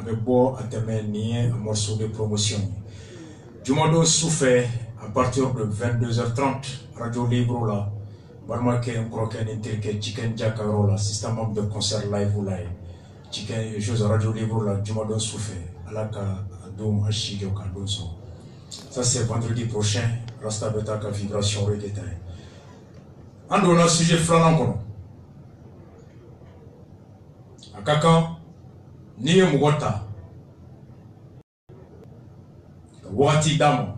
avec beau à un morceau de promotion. Jumadon souffert à partir de 22h30, Radio Libre là, Barmaké, un croquet, un chicken jackaro là, système de concert live ou live. Chicken, chose Radio Libre là, Jumadon souffert, à la Dom Ashigyo Kandonso. Ça c'est vendredi prochain, Rasta Betaka Vibration Redétail. En donnant sujet flanant, à Kakan, ni Mugota, Wati Damo,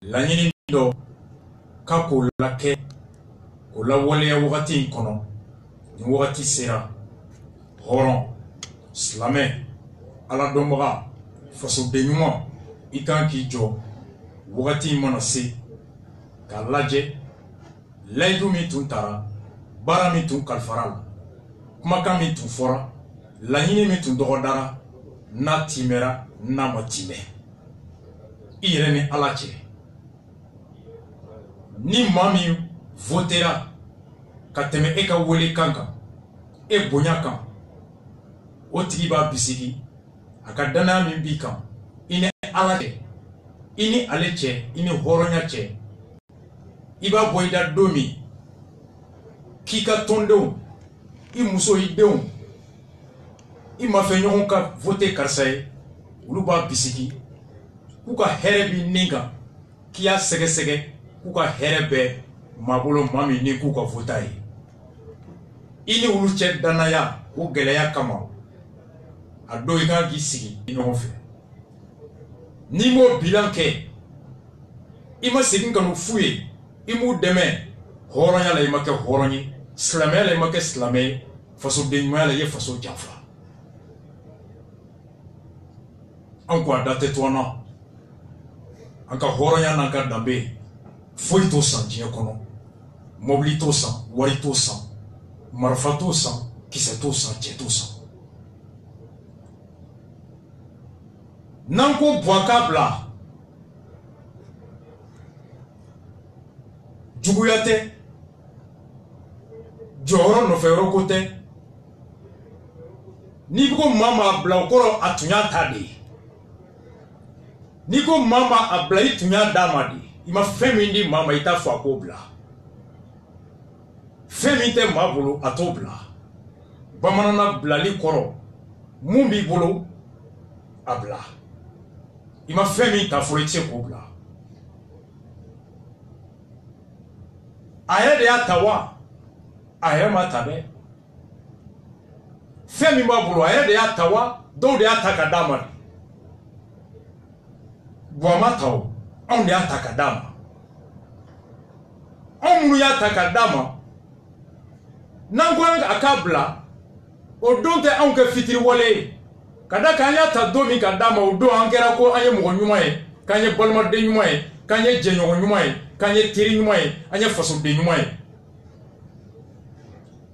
Lanini do, Kako Lake, Kola Wale Wati Kono, Wati Sera, Horon, Slamé, Aladomra, Faso Denouan, Ikan Kijo, Wati Monase, Kalaje, Laidu Mituntara, Barami Tun Kalfaral, Kumakami Tun Fora, Lanini Mitun Dorodara, Na Timera, Namatime. Irene Alache. Ni mami votera, Kateme Eka Wole Kanka, E Bonyakan, Otiba Bisiki, Akadana Mimbikan, Ine Alache, Ini Aleche, Ini Horonyache. Iba boyda domi kika tondo I muso idéon I ma fait ñoxon ka voter karsaye ulu ba bisiki ku ka herbi ninga kiya sege sege ku ka herbe mabolo mami ni ku ka votaye ini ulu che danaya ku geleya kama ado ika gi sigi ñoxon fe ni mo bilan ke ima segin kanu fuye imu deme horonya la imake horonyi slame la imake slame faso denma la ye faso jafa anko adate toana anka horonya nanka dambe foi to san je kono mobili to san wari to san marfa to san kise to san je to san nanko boakabla Juguyate Joro no fero kote Niko mama blaukoro atunya tadi Niko mama abla itunya damadi Ima femindi mama ita fakobla Feminte mabulu atobla Bamanana blali koro Mumbi bulu abla Ima femita furiche kobla Aye de atawa aye matabe femi mabulu aye de atawa do de ataka dama bwa taw on de ataka dama on mu ya ataka dama nangwa akabla o donte on ke fitiri wole kada kanya ta domi ka dama o do angera ko aye mo nyuma e kanye bolma de nyuma e kanye jenyo nyuma e kanye tiri nyuma e anya faso de nyuma e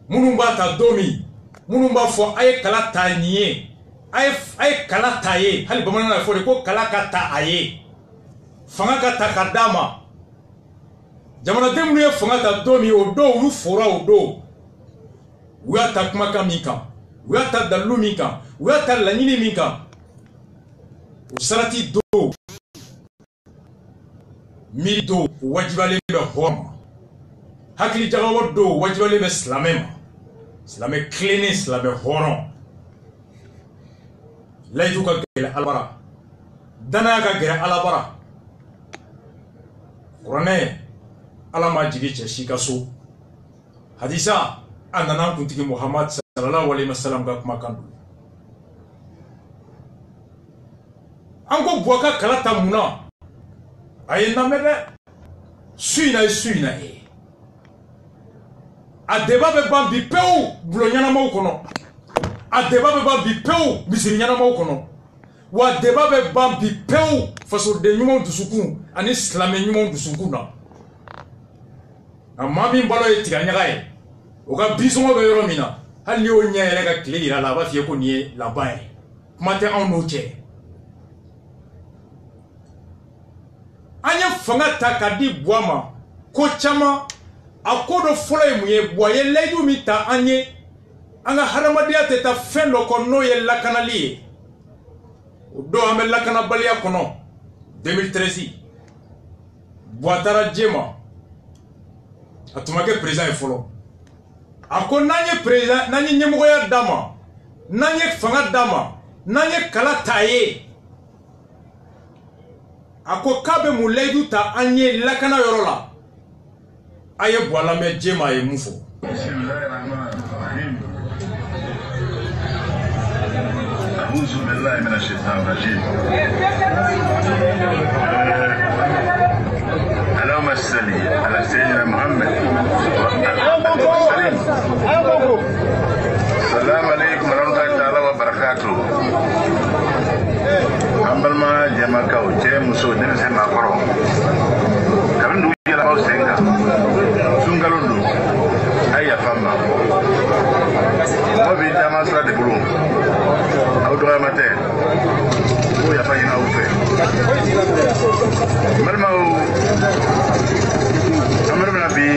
munumba ta domi munumba fo aye kala ta niye aye kala ta ye hali bamana na fo de ko kala ka ta aye fanga ka ta kadama jamana demnu ye fanga ta domi o do ulu fora o do uya ta kuma ka mika uya ta dalu mika uya ta lanyini mika usarati do Mido wajibale be homa hakili jagawo do wajibale be slamema slame cleaning slame horon laytu ka gele albara dana ka gele alabara qur'ane alama jigi che shikaso hadisa anana kuntiki muhammad sallallahu alaihi wasallam ga kuma kan ango boka kalata muna aye namede suina e a deba be bambi peu blonyana mo kono a deba be bambi peu misirinyana mo kono wa deba be bambi peu faso de nyumo dusuku ani islame nyumo dusuku na amami mbalo etikanyaka e oka bisongo be yoro mina hali o nyaele ka klira la ba fie ko nie la bae mate en oche anya fanga takadi boama ko chama akodo folo muye boye leju mita anye anga haramadiya te ta fendo ko no ye lakanali do ame lakana baliya kono 2013 Boatara Djema atumake président folo ako nanye président nanye nyemoya dama nanye fanga dama nanye kala taye ako kabe muledu ta anye lakana yorola aye boala me Djema e mufo أعوذ بالله من الشيطان الرجيم اللهم صل على سيدنا محمد السلام عليكم ورحمة الله تعالى وبركاته أمبل ما جمع كوتشي مسو دنسي ما كرو كمن دو يلا باو سينغا سونغالوندو أي فاما وبي جمع سلا دي بلو أو دوا ماتي هو يفاين أو في مرمو أمر من أبي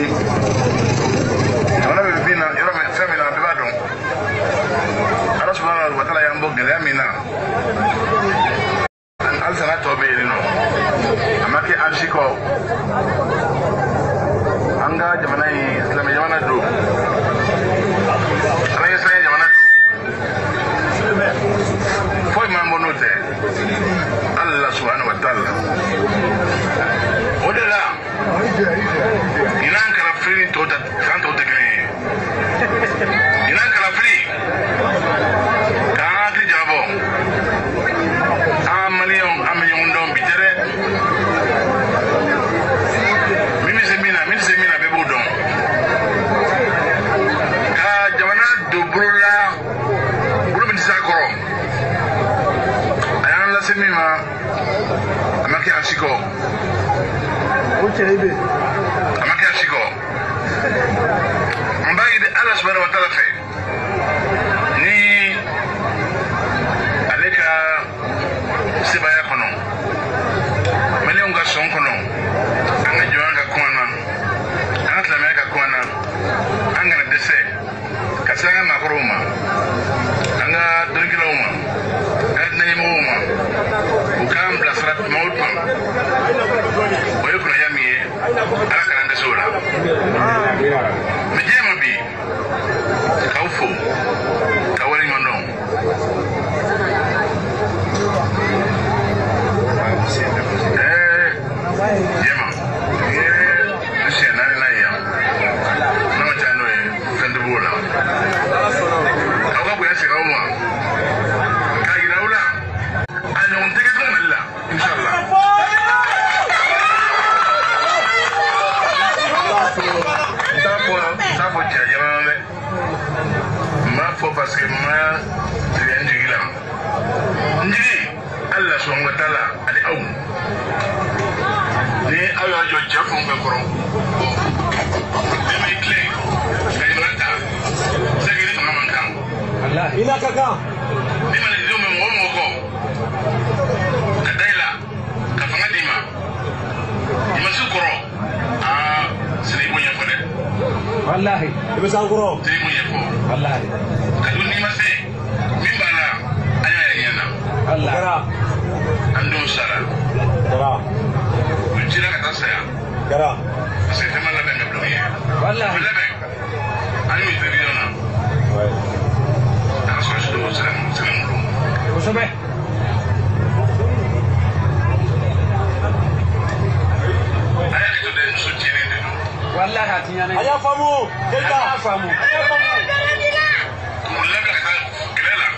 أنا ببينا يرى فمنا ببادون الله سبحانه وتعالى ينبغ لأمنا أن ألسنا توبيرنا أما كي أنشيكو أنغا جماناي إسلامي جمانا دو أنا يسرين جمانا دو فوي مامبونوتي الله سبحانه وتعالى ودلا إنان كرافرين توتا سانتو تكني إنان كرافرين كانت جابو أمليون دون بيتره من سمينا ببودون كجمانا دوبرولا بلو من ساكرو أيان لا سميما أماكي أنشيكو أماكي أنشيكو مباقي الله سبحانه وتعالى في ni aleka sebaya kono mele unga son kono anga joanga kwana anga tlameka kwana anga na dese kasanga makroma anga dongiloma anga nyemoma ukam blasrat mautma oyo kuna yamiye aka nande sola mejema bi kaufu kawali mono Yema nani na ya na machano fendebula akabu yasi kauma kairaula ana unteke tumalla inshallah tapo cha jamane ma fo parce que ma triangula ndiri Allah subhanahu wa ta'ala ali awu ni ayo ayo jafu ngakoro demi clay kay rata segiri mama kan Allah ina kaka ni mali dum mo ko kadaila kafanga dima imasukoro sini punya fode wallahi ibu sangkuro sini punya fo wallahi kadun ni mase mimbala anya yana Allah ando sara kara jira kata saya kara saya teman lain yang belum ya wallahi lain ayo itu dia na aku sudah sedang belum sampai ayah itu dan suci ini wallahi hatinya ayah famu kita famu mulai kata kelela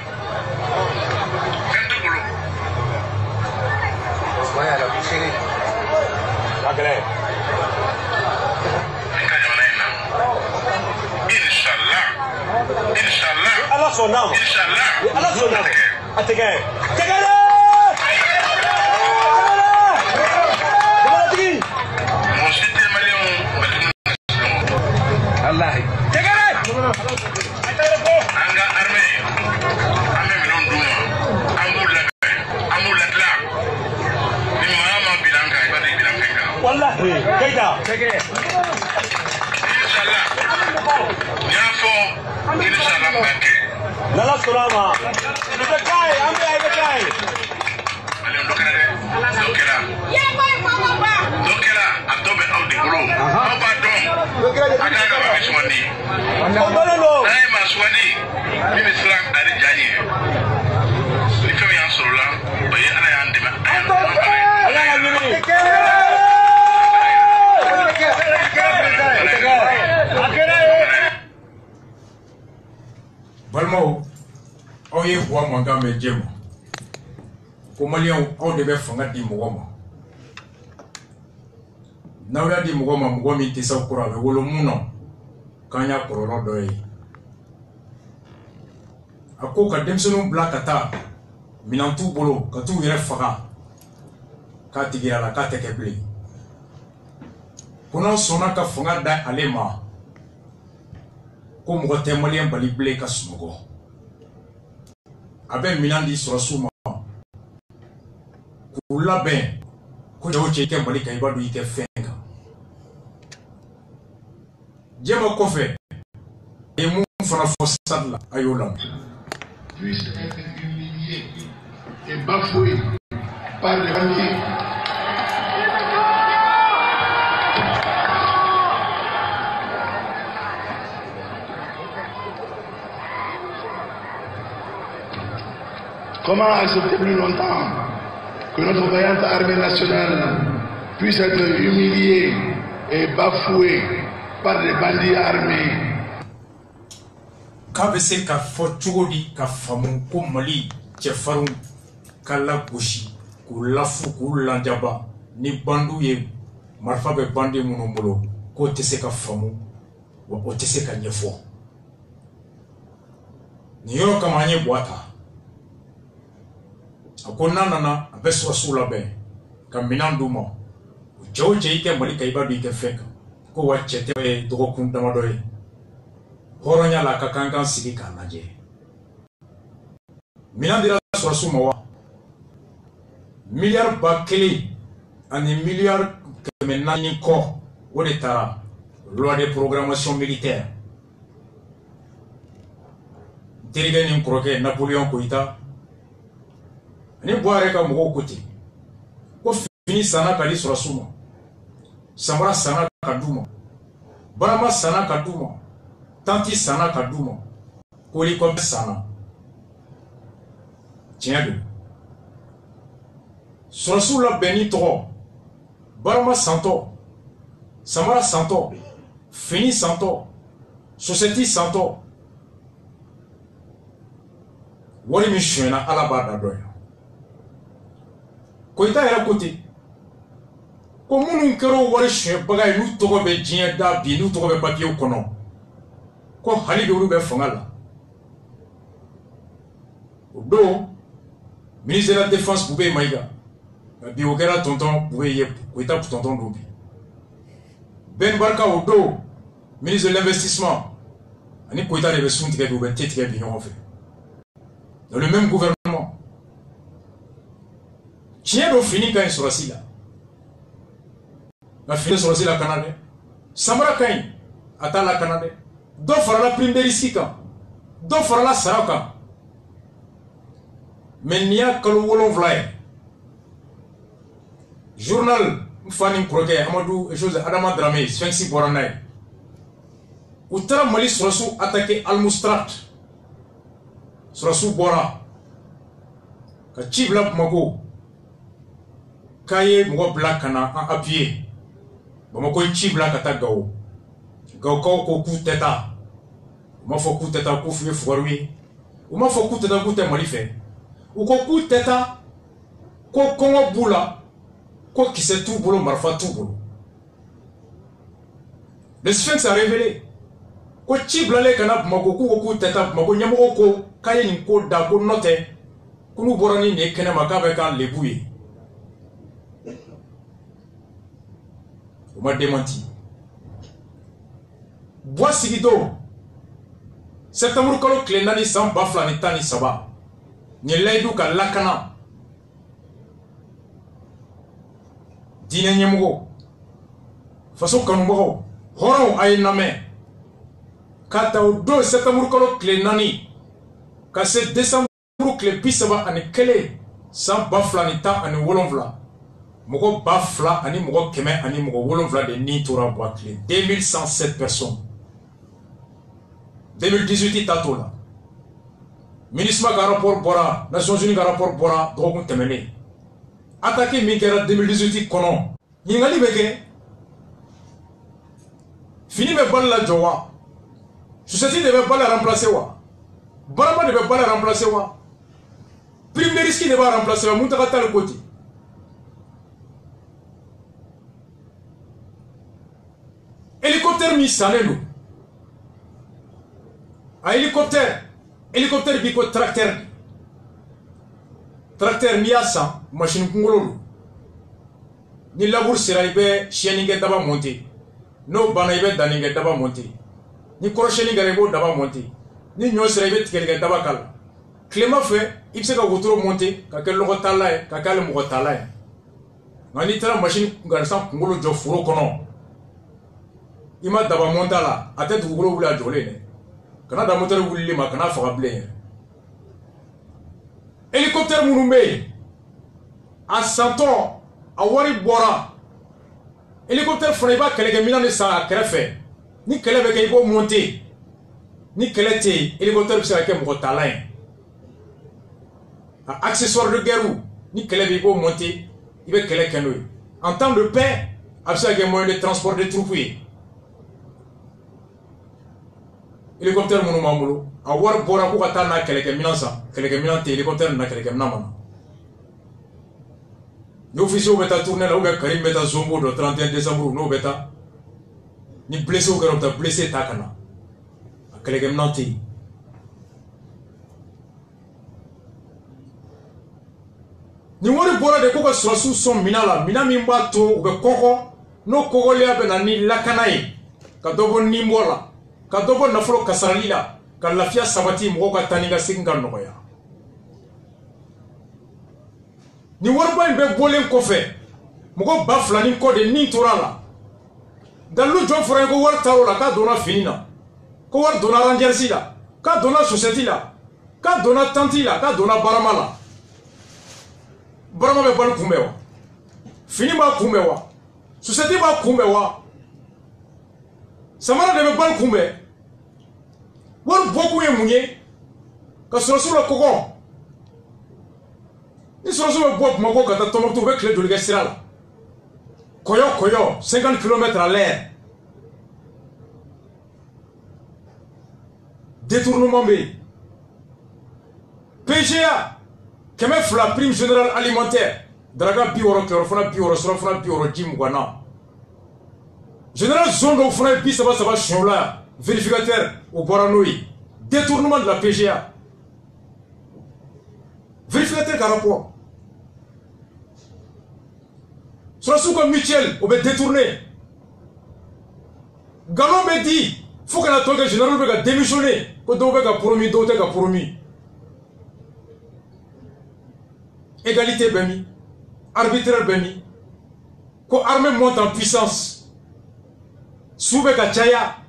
tentu belum wah ada sini agak inshallah Allah sonam inshallah Allah sonam atike tegale mosite malion Allah tegale anga arme ame milon duma amula la ni mama bilanga ibadi bilanga wallahi kaita tegale inshallah nyafo inshallah mbake Nala Solama. Bekai, ambe ay bekai. Ale ndokere. Dokera. Ya boy mama ba. Dokera atobe au de bro. Aba don. Aga ga ba swani. Ondolo. Ay ma swani. Mimi sran ari jani. Ni kami an sorola. Baye ala ya ndema. Ala ya mimi. Balmao, on y voit mon gars me djemo. Comment on devait faire des mouvements. N'a dit mouvement, mouvement, il était ça pour avoir le mounon. Quand il y a pour l'ordre. A quoi que Demson Black Ata, Minantou Bolo, quand tout irait fara. Quand il y a la carte qui est blé. Pendant son acte fonga d'Alema. Comme rote malien bali blé kasmogo. Aben Milandi sur Souma. Kula ben. Kuja uche bali kaibadu ite fenga. Djema kofe. Et mon fana fossade là, ayolam. Puisse être humilié et bafoué par les bandits. Comment accepter plus longtemps que notre vaillante armée nationale puisse être humiliée et bafouée par des bandits armés? Kabese ka fochogodi ka famu ko Mali chefaru kala goshi ko lafu ko lanjaba ni bandu ye marfa be bandi munombolo ko tese ka famu wa o tese ka nyefo ni yo kama nye boata akona nana abeso sula be ka minanduma joje ike Mali ka ibadu ike feka ko wa chete do ko kundama doye Horonya la kakankan sigi kanaje. Minandira surasuma wa. Milliard bakeli ani milliard kemenani ko odetara loi de programmation militaire. Dirigé ni kroke Napoléon Koita. Ni boire ka moko kote. Ko fini sana kali surasuma. Samara sana kaduma. Barama sana kaduma. Tanti sana kaduma, koli comme sana. Tiens de. Surasou la beni trop. Barama santo. Samara santo. Fini santo. Société santo. Wari mi shwena alaba da doya. Koita era côté. Comme nous kero wari shwe bagay nous togo be jien da bi nous togo be papier au kono. Ko hali de be fangala do ministre de la défense pouvait maïga bi okera tonton pouvait yep ko eta tonton dobi Ben Barka do ministre de l'investissement ani ko eta de sunti ke do be tete bi non fait dans le même gouvernement tient do fini quand sur là la fini sur la Canada Samara kain atala Canada do fara la prime de risque do fara la saraka mais niya kalo wolon vlaye journal mfani kroke Amadou et chose Adama Dramé Sphinxi Boranay utara Mali surasu attaqué Al-Mustrat surasu Bora ka chibla mago kaye mo black kana en appuyé bamako chibla kata gawo Gauko ko coup teta. Ma fo coup teta ko fuye fuarui. O ma fo coup teta ko te Mali fait. O ko coup teta ko kongo bula ko qui se tout bolo marfa tout bolo. Le Sphinx a révélé ko chiblale kana mako ko coup teta mako nyamo ko kaye ni ko da ko note ko nu borani ne kene makabe kan lebuye. O ma démenti. Bois sigido septembre kalo klenani san bafla ni tani saba ni leidu ka lakana dine nyemugo faso kanumbo horo ay name kata do septembre kalo klenani ka se décembre kile 30 ani kelen san 2010 ani 7 mɔgɔ 2000 ani mɔgɔ 100 ani mɔgɔ 7 de ni tora bɔ a tile 2107 personnes 2018 ta t'o la MINUSMA ka rapport bɔra Nations Unies ka rapport bɔra dɔgɔkun tɛmɛnen attaque min kɛra 2018 kɔnɔ ɲininkali bɛ kɛ fini bɛ bali la jɔ wa société de bɛ bali la remplacer wa barama de bɛ bali la remplacer wa prime de risque de b'a remplacer wa mun taga taa le côté hélicoptère min sannen don a hélicoptère b'i ko tracteur n'i y'a san machine kunkolo don ni labour sera i bɛ siyɛnni kɛ daba monter n'o banna i bɛ danni kɛ daba monter ni kɔrɔsiyɛnni kɛra i b'o daba monter ni ɲɔ sera i bɛ tigɛli kɛ daba k'a la tilema fɛ i bɛ se ka wotoro monter ka kɛ lɔgɔ tala ye ka kɛ hali mɔgɔ tala ye nka n'i taara machine gansan kunkolo jɔ foro kɔnɔ i ma daba monter a la a tɛ dugukolo wuli a jɔlen dɛ kana da moteur wulili ma kana faga bilen yɛrɛ hélicoptère minnu bɛ yen a santɔ a wari bɔra hélicoptère fana i b'a kɛlɛkɛminɛn de san a kɛrɛfɛ ni kɛlɛ bɛ kɛ i b'o monter ni kɛlɛ tɛ yen hélicoptère bɛ se ka kɛ mɔgɔ tala ye a accessoire de guerre ni kɛlɛ bɛ i b'o monter i bɛ kɛlɛ kɛ n'o ye en temps de paix a bɛ se ka kɛ moyen de transport de troupes ye hélicoptère minnu b'an bolo a wari bɔra ko ka taa n'a kɛlɛkɛminɛn san kɛlɛkɛminɛn tɛ hélicoptère na kɛlɛkɛminɛn ma ni officiers bɛ taa tournée la ou bien Karim bɛ taa Zombo dɔ 31 décembre n'o bɛ taa ni blessé kɛra u bɛ taa blessé ta ka na a kɛlɛkɛminɛn tɛ yen ni wari bɔra de ko ka sɔrɔsiw sɔn minɛn la minɛn min b'a to u bɛ kɔkɔ n'o kɔkɔliya bɛ na ni lakana ye ka dɔ bɔ ninbɔ la ka dɔ bɔ nafolo kasarali la ka lafiya sabati mɔgɔw ka taa ni ka segin ka nɔgɔya ni wariba in bɛɛ bɔlen kɔfɛ mɔgɔ 2000 ni kɔ de nin tora la dalilu jɔn fɔra ye ko wari taar'o la k'a donna fini na ko wari donna rangers la k'a donna chaussette la k'a donna tente la k'a donna barama la barama bɛ bali kunbɛn wa fini b'a kunbɛn wa chaussette b'a kunbɛn wa samara de bɛ bali kunbɛn wari bɔkun ye mun ye ka sɔrɔsiw la kɔgɔ ni sɔrɔsiw bɛ bɔ Bamakɔ ka taa Tɔnbukutu u bɛ tile joli kɛ sira la kɔyɔ 50 km à l'heure détournement bɛ yen PGA 200 prime générale alimentaire daraka 60 kilorofana 60 surafana 60 ji 20 na général zone dɔw fana ye 30 siɲɛw la vérificateur o bɔra n'o ye détournement de la PGA vérificateur ka rapport sɔrɔsiw ka mutuelle o bɛ détourné galon bɛ di fo kana tɔ kɛ général bɛ ka démissionner ko dɔw bɛ ka promis dɔw tɛ ka promis égalité bɛ min arbitraire bɛ min ko armée monte en puissance su bɛ ka caya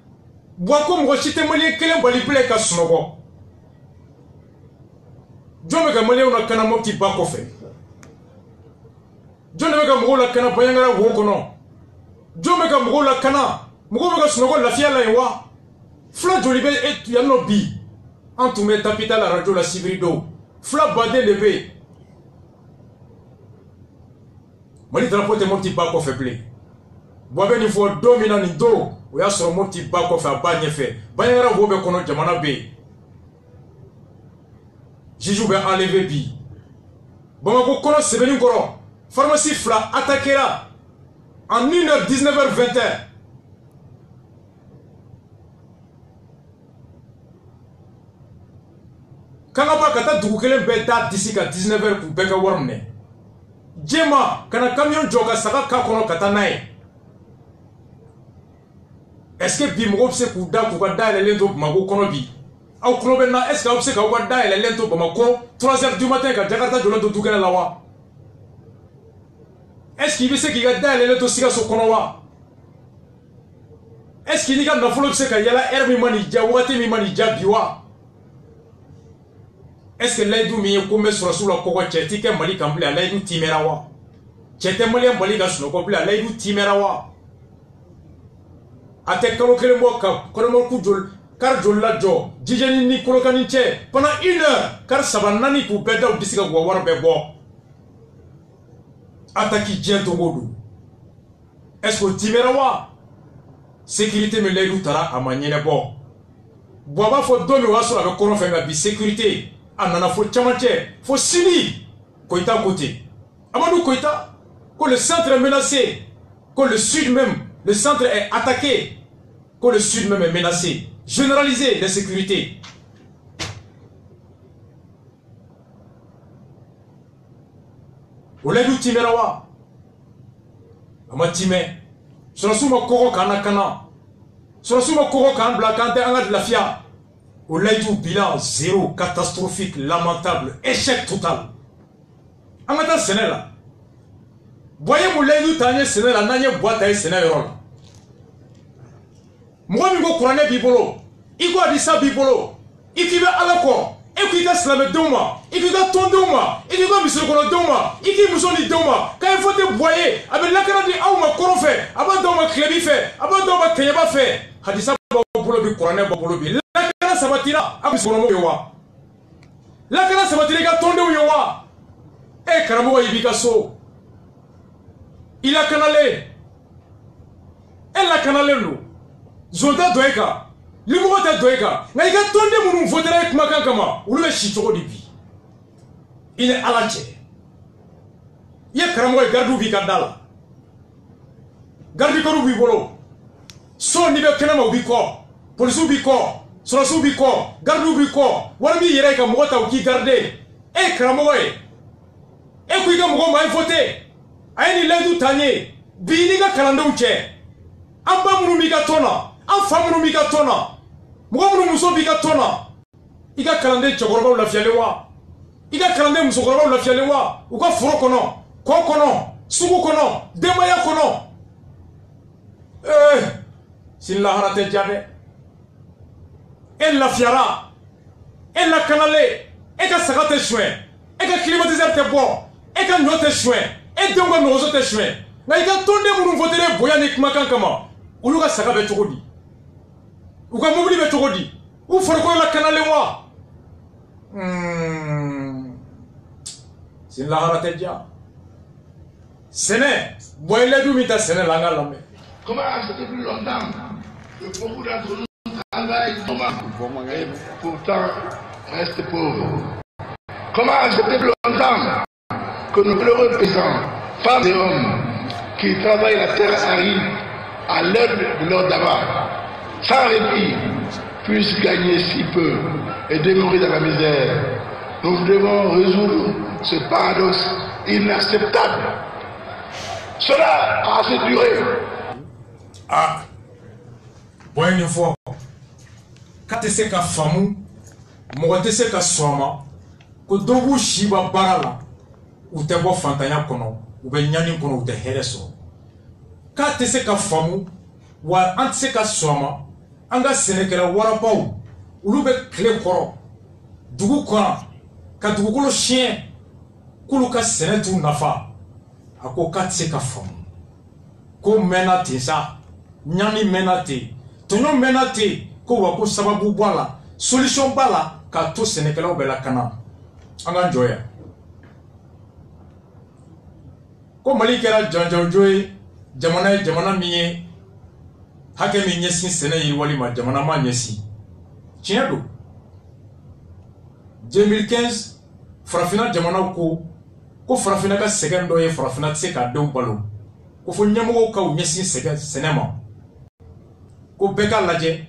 bɔ ko mɔgɔ si tɛ maliyɛn kelen bali bilen ka sunɔgɔ jɔn bɛ ka maliyɛnw lakana Mopti ba kɔfɛ jɔn de bɛ ka mɔgɔw lakana Baɲaŋara wo kɔnɔ jɔn bɛ ka mɔgɔw lakana mɔgɔw bɛ ka sunɔgɔ lafiya la yen wa fila joli bɛ yan nɔ bi an tun bɛ Tapita la radio la sibiri don fila baden de bɛ yen Mali drapeau tɛ Mopti ba kɔfɛ bilen bɔ bɛ nin fɔ don min na nin don o y'a sɔrɔ Mopti ba kɔfɛ a ba ɲɛfɛ Baɲaŋara wo bɛ kɔnɔ jamana bɛ yen juge bɛ enlevé bi Bamako kɔnɔ Sɛbɛnnikɔrɔ pharmacie fila attaquera en 1h 19h 20h kangaba ka taa dugu kelen bɛɛ da disi ka 19h k'u bɛɛ ka wari minɛ jɛma kana camion jɔ ka saga k'a kɔnɔ ka taa n'a ye est-ce que bi mɔgɔw bɛ se k'u da k'u ka dayɛlɛlen to Bamako kɔnɔ bi aw tulo bɛ na est-ce que aw bɛ se k'aw ka dayɛlɛlen to Bamako 3h du matin ka Jakarta jɔlen to dukɛnɛ la wa est-ce qu'il bɛ se k'i ka dayɛlɛlen to Sikaso kɔnɔ wa est-ce que n'i ka nafolo bɛ se ka yala heure min ma n'i diya wagati min ma n'i diya bi wa est-ce que laïdou mi ko sur la koko cheti ke mali kambla laïdou timerawa chete mali mali ga suno ko bla laïdou timerawa ate kalo kele mo ka ko mo ku jol kar jol la jo jijeni ni ko kan che pendant 1 heure kar sabanani ku beda u disiga go war be bo ataki jento godu est-ce que timerawa sécurité me laïdou tara amanyene bo boba fo domi waso avec kono fenga bi sécurité anana fo chamache fo sini Koïta côté Amadou Koïta que le centre est menacé, que le sud même le centre est attaqué, que le sud même est menacé, généraliser l'insécurité. Oledu timerawa ama time surasuma koko kana kana surasuma koko kan blakante anga de la fia. Oledu bilan zéro, catastrophique, lamentable, échec total. Angata senela boye muledu tanye senela nanye boita senela moi mi go kurane bibolo iko adisa bibolo ikibe alako ekuika slame doma ikiga tondoma ikiga misoko doma iki musoni doma kay fote boye abe lakara di awma korofe aba doma klebi fe aba doma kenyaba fe hadisa bolo bi kurane bolo bi lakara sabatira abisono mo yowa lakara sabatira ga tonde yowa e karamo yibika so il a canalé elle a canalé nous zonta doeka limugo ta doeka na iga tonde munu votera ek makankama ulube shitoko dibi il est alache ye karamo gardu bi kadala gardu ko rubi bolo so ni be kenama ubi ko police ubi ko surasu ubi ko gardu ubi ko warbi yere ka mogota uki garder e karamo e ku iga mogo mai voter ayeni ledu tanye bini ga kalando uche amba munu mi ga tona afa munu mi ga tona mugo munu muso bi ga tona iga kalande chogorba la fialewa iga kalande muso gorba la fialewa uga furo kono ko kono sugu kono demaya kono sin la harate jade la fiara la kanale e ka sagate chouin e ka climatiser te bon e ka note chouin et donc nous autres chouins na iga tonde munu votere boya ni kumakan kama uluga saga be chogodi uga mobili be chogodi u forko la kanale wa sin la harate ja sene boyle du mita sene la ngalame comment c'était plus longtemps que beaucoup d'entre nous travaillent et pourtant restent pauvres. Comment c'était plus longtemps que nos malheureux paysans, femmes et hommes, qui travaillent la terre aride à l'aide de leur daba, sans répit, puissent gagner si peu et demeurer dans la misère. Nous devons résoudre ce paradoxe inacceptable. Cela a assez duré. Ah, bon une fois, quand tu sais qu'à Famou, moi tu sais qu'à Swama, que Dogu Shiba Barala, ou te bo fantanya kono ou be nyani kono ou te hereso ka te se ka famu wa ant se ka soma anga senekera warapaw ulu be kle koro dugu kora ka dugu kolo chien kulu ka senetu nafa ako ka te se ka famu ko menate sa nyani menate tonyo menate ko wa ko sababu bala solution bala ka to senekera o be la kana anga joya ko mali kera janjanjoy jamana miye hake mi nyesi sene yi wali ma jamana ma nyesi tiendo 2015 farafina jamana ko farafina ka segendo ye farafina tse ka dew balo ko fo nyamo ka nyesi sege senema ko beka laje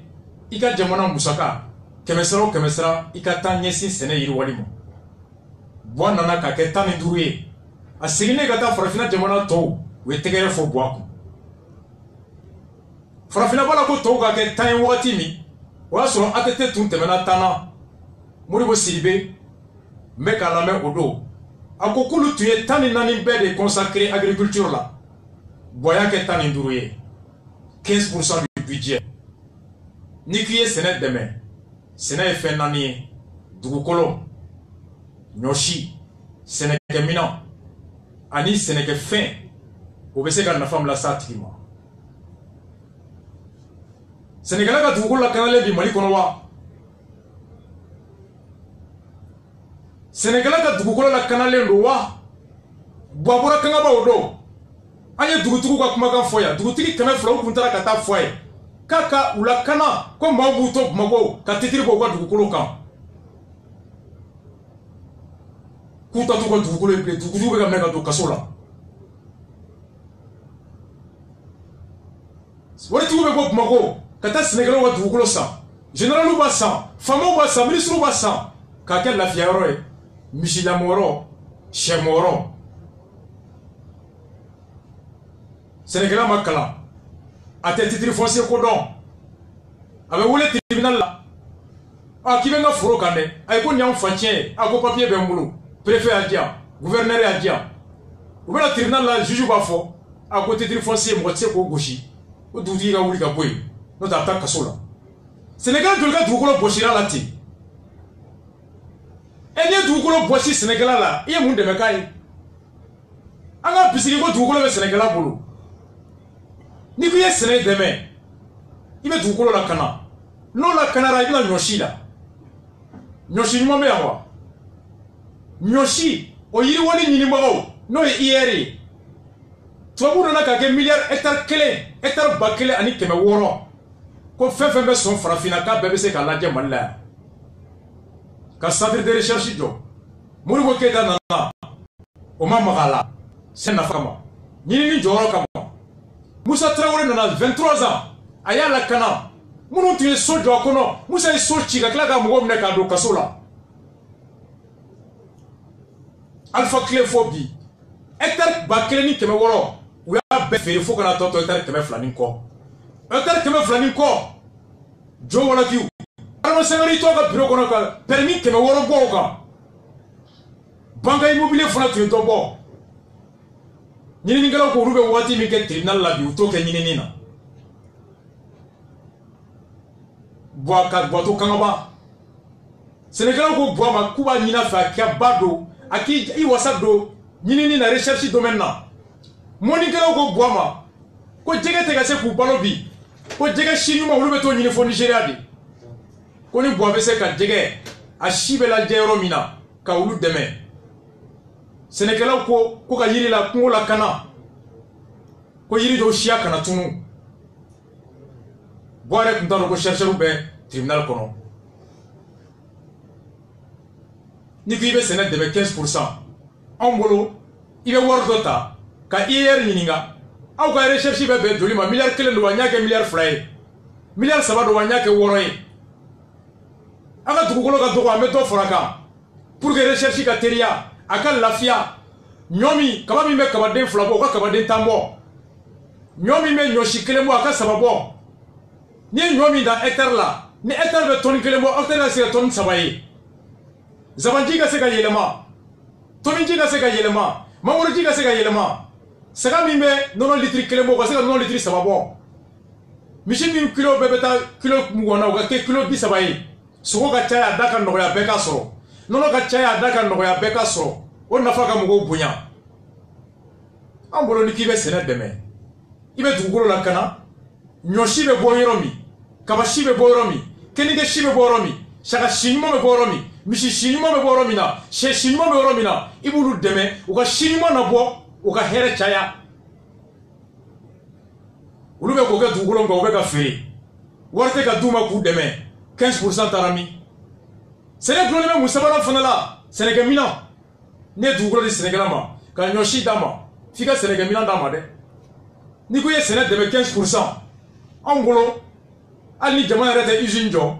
ika jamana musaka kemesara ika ta nyesi sene yi wali mo bwana na ka ke tani duruye a sigine gata farafina jamana to we tegere fo boaku farafina bala ko to ga ke tan wati mi wa so atete tun temena tana muri bo siribe me kala me odo akokulu tuye tani nani bede consacré agriculture la boya ke tani duruye 15% du budget ni kiye senet deme senet fe nani dugukolo ɲɔsi sɛnɛkɛminɛn ani sɛnɛkɛfɛn o bɛ se ka nafa min lase a tigi ma. Sɛnɛkɛla ka dugukolo lakanalen bi Mali kɔnɔ wa? Sɛnɛkɛla ka dugukolo lakanalen don wa? Buwabɔra kangabaw don. An ye dugutigiw ka kumakan fɔ yan. Dugutigi 200 u kun taara ka taa fɔ a ye k'a ka u lakana ko maaw b'u to Bamako ka titiri bɔ u ka dugukolo kan. K'u ta t'u ka dugukolo ye bilen, dugutigiw bɛ ka minɛ ka don kaso la. Waritigiw bɛ bɔ Bamako ka taa sɛnɛkɛlaw ka dugukolo san. Généraliw b'a san, faamaw b'a san, ministres b'a san k'a kɛ lafiya yɔrɔ ye, misilamɔyɔrɔ, sɛmɔyɔrɔ. Sɛnɛkɛla ma kalan, a tɛ titre foncier ko dɔn, a bɛ wele tribunal la. K'i bɛ n ka foro kan dɛ, a ye ko nin y'anw fa tiɲɛ ye, ko papier bɛ n bolo, préfet y'a di yan, gouverneur y'a di yan. U bɛna tribunal la, juge b'a fɔ, ko titre foncier mɔgɔ tɛ se k'o gosi, o dugutigi ka wuli ka bɔ yen, n'o tɛ a bɛ taa kaso la. Sɛnɛkɛla joli ka dugukolo bɔsira la ten? N'i ye dugukolo bɔsi sɛnɛkɛla la, i ye mun dɛmɛ k'a ye? An ka bisigi ko dugukolo bɛ sɛnɛkɛla bolo. Ni ko i ye sɛnɛ dɛmɛ, i bɛ dugukolo lakana. N'o lakanara i bɛna ɲɔsi la. Ɲɔsi ɲuman bɛ yan wa? Ɲɔsi o yiriwali ɲinibagaw n'o ye IER ye. Tubabu nana k'a kɛ miliyari hectare 1, hectare 1600 ko fɛn fɛn bɛ sɔn farafinna k'a bɛɛ bɛ se k'a lajɛ Mali la yan. Ka centre de recherche jɔ. Modibo Keyita nana o ma maga a la sɛnɛ nafa kama, ɲinini jɔyɔrɔ kama. Musa Traoré nana 23 ans a y'a lakana. Minnu tun ye so jɔ a kɔnɔ, Musa ye so ci ka tila ka mɔgɔw minɛ k'a don kaso la. Alpha Clé fɔ bi hectare 1600 u y'a bɛɛ feere fo ka na tɔ to hectare 200 kɔ. Hectare 200 kɔ jo walakiw Adama Sangare to ka bureau kɔnɔ ka permis 600 bɔ o kan. Banque immobilier fana tun ye dɔ bɔ. Ɲininikɛlaw ko olu bɛ waati min kɛ tribunal la bi u t'o kɛ ɲinini na. Buwato kangaba Sɛnɛkɛlaw ko Buwa ma k'u b'a ɲini a fɛ a kɛ ba don a k'i wasa don ɲinini na recherche domaine na. Mɔnikɛlaw ko Buwa ma ko jɛgɛ tɛ ka se k'u balo bi, ko jɛgɛ si ɲuman olu bɛ t'o ɲini fo Nigeria de. Ko ni Buwa bɛ se ka jɛgɛ a si bɛ lajɛ yɔrɔ min na ka olu dɛmɛ. Sɛnɛkɛlaw ko ka yiri la kungo la kana, ko yiri dɔw siya kana tunu. Buwa yɛrɛ tun t'a dɔn ko chercheurs bɛ tribunal kɔnɔ. Ni ko i bɛ sɛnɛ dɛmɛ 15%, anw bolo i bɛ wari dɔ ta ka IER ɲininka, aw ka recherche bɛ bɛn joli ma? miliyari 1 don wa n y'a kɛ miliyari 2 ye, miliyari 3 don wa n y'a kɛ 6 ye. An ka dugukolo ka dɔgɔ, an bɛ dɔ fara a kan pour que recherche ka teriya, a ka lafiya. Ɲɔ min, kaba min bɛ kabaden 2 bɔ o ka kabaden 10 bɔ, ɲɔ min bɛ ɲɔsi 1 bɔ a ka 3 bɔ. Ni ye ɲɔ min da hectare la, ni hectare bɛ tonne 1 bɔ, hectare ka se ka tonne 3 ye. Zabanji ka se ka yɛlɛma, tomiji ka se ka yɛlɛma, mangoroji ka se ka yɛlɛma. Saga min bɛ nɔnɔ litiri 1 bɔ o ka se ka nɔnɔ litiri 3 bɔ. Misi min kilo bɛɛ bɛ taa kilo 20 na o ka kɛ kilo 30 ye. Sogo ka caya a da ka nɔgɔya bɛɛ ka sɔrɔ, nɔnɔ ka caya a da ka nɔgɔya bɛɛ ka sɔrɔ. O nafa ka mɔgɔw bonya. An bolo ni k'i bɛ sɛnɛ dɛmɛ, i bɛ dugukolo lakana, ɲɔ si bɛ bɔ yɔrɔ min, kaba si bɛ bɔ yɔrɔ min, kenige si bɛ bɔ yɔrɔ min, saga si ɲuman bɛ bɔ yɔrɔ min, misi si ɲuman bɛ bɔ yɔrɔ min na, sɛ si ɲuman bɛ yɔrɔ min na, i b'olu dɛmɛ u ka si ɲuman na bɔ, u ka hɛrɛ caya. Olu bɛ k'o kɛ dugukolo kan u bɛ ka feere, wari tɛ ka d'u ma k'u dɛmɛ, 15% taara min. Sɛnɛ gulonnen bɛ mun sabanan fana la? Sɛnɛkɛminɛn. Ne ye dugukolo di sɛnɛkɛla ma ka ɲɔ si d'a ma, f'i ka sɛnɛkɛminɛn d'a ma dɛ. Ni ko i ye sɛnɛ dɛmɛ 15%, anw bolo hali ni jamana yɛrɛ tɛ usine jɔ,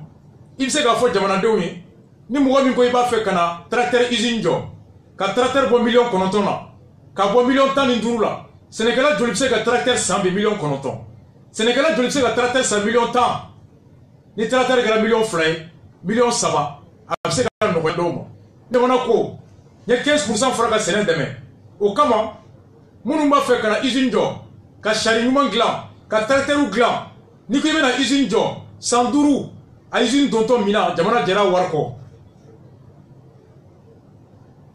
i bɛ se k'a fɔ jamanadenw ye ni mɔgɔ min ko i b'a fɛ ka na tracteur usine jɔ, ka tracteur bɔ 9 na, ka bɔ 15 la, sɛnɛkɛla joli bɛ se ka tracteur san bi 9, sɛnɛkɛla joli bɛ se ka tracteur san 10, ni tracteur kɛra 2 ye, 3, a bɛ se ka nɔgɔya dɔw ma. Jamana ko n ye 15% fara ka sɛnɛ dɛmɛ, o kama minnu b'a fɛ ka na usine jɔ, ka sari ɲuman dilan, ka tracteur dilan, ni ko i bɛna usine jɔ san 5 a usine dontɔ min na jamana jɛra wari kɔ.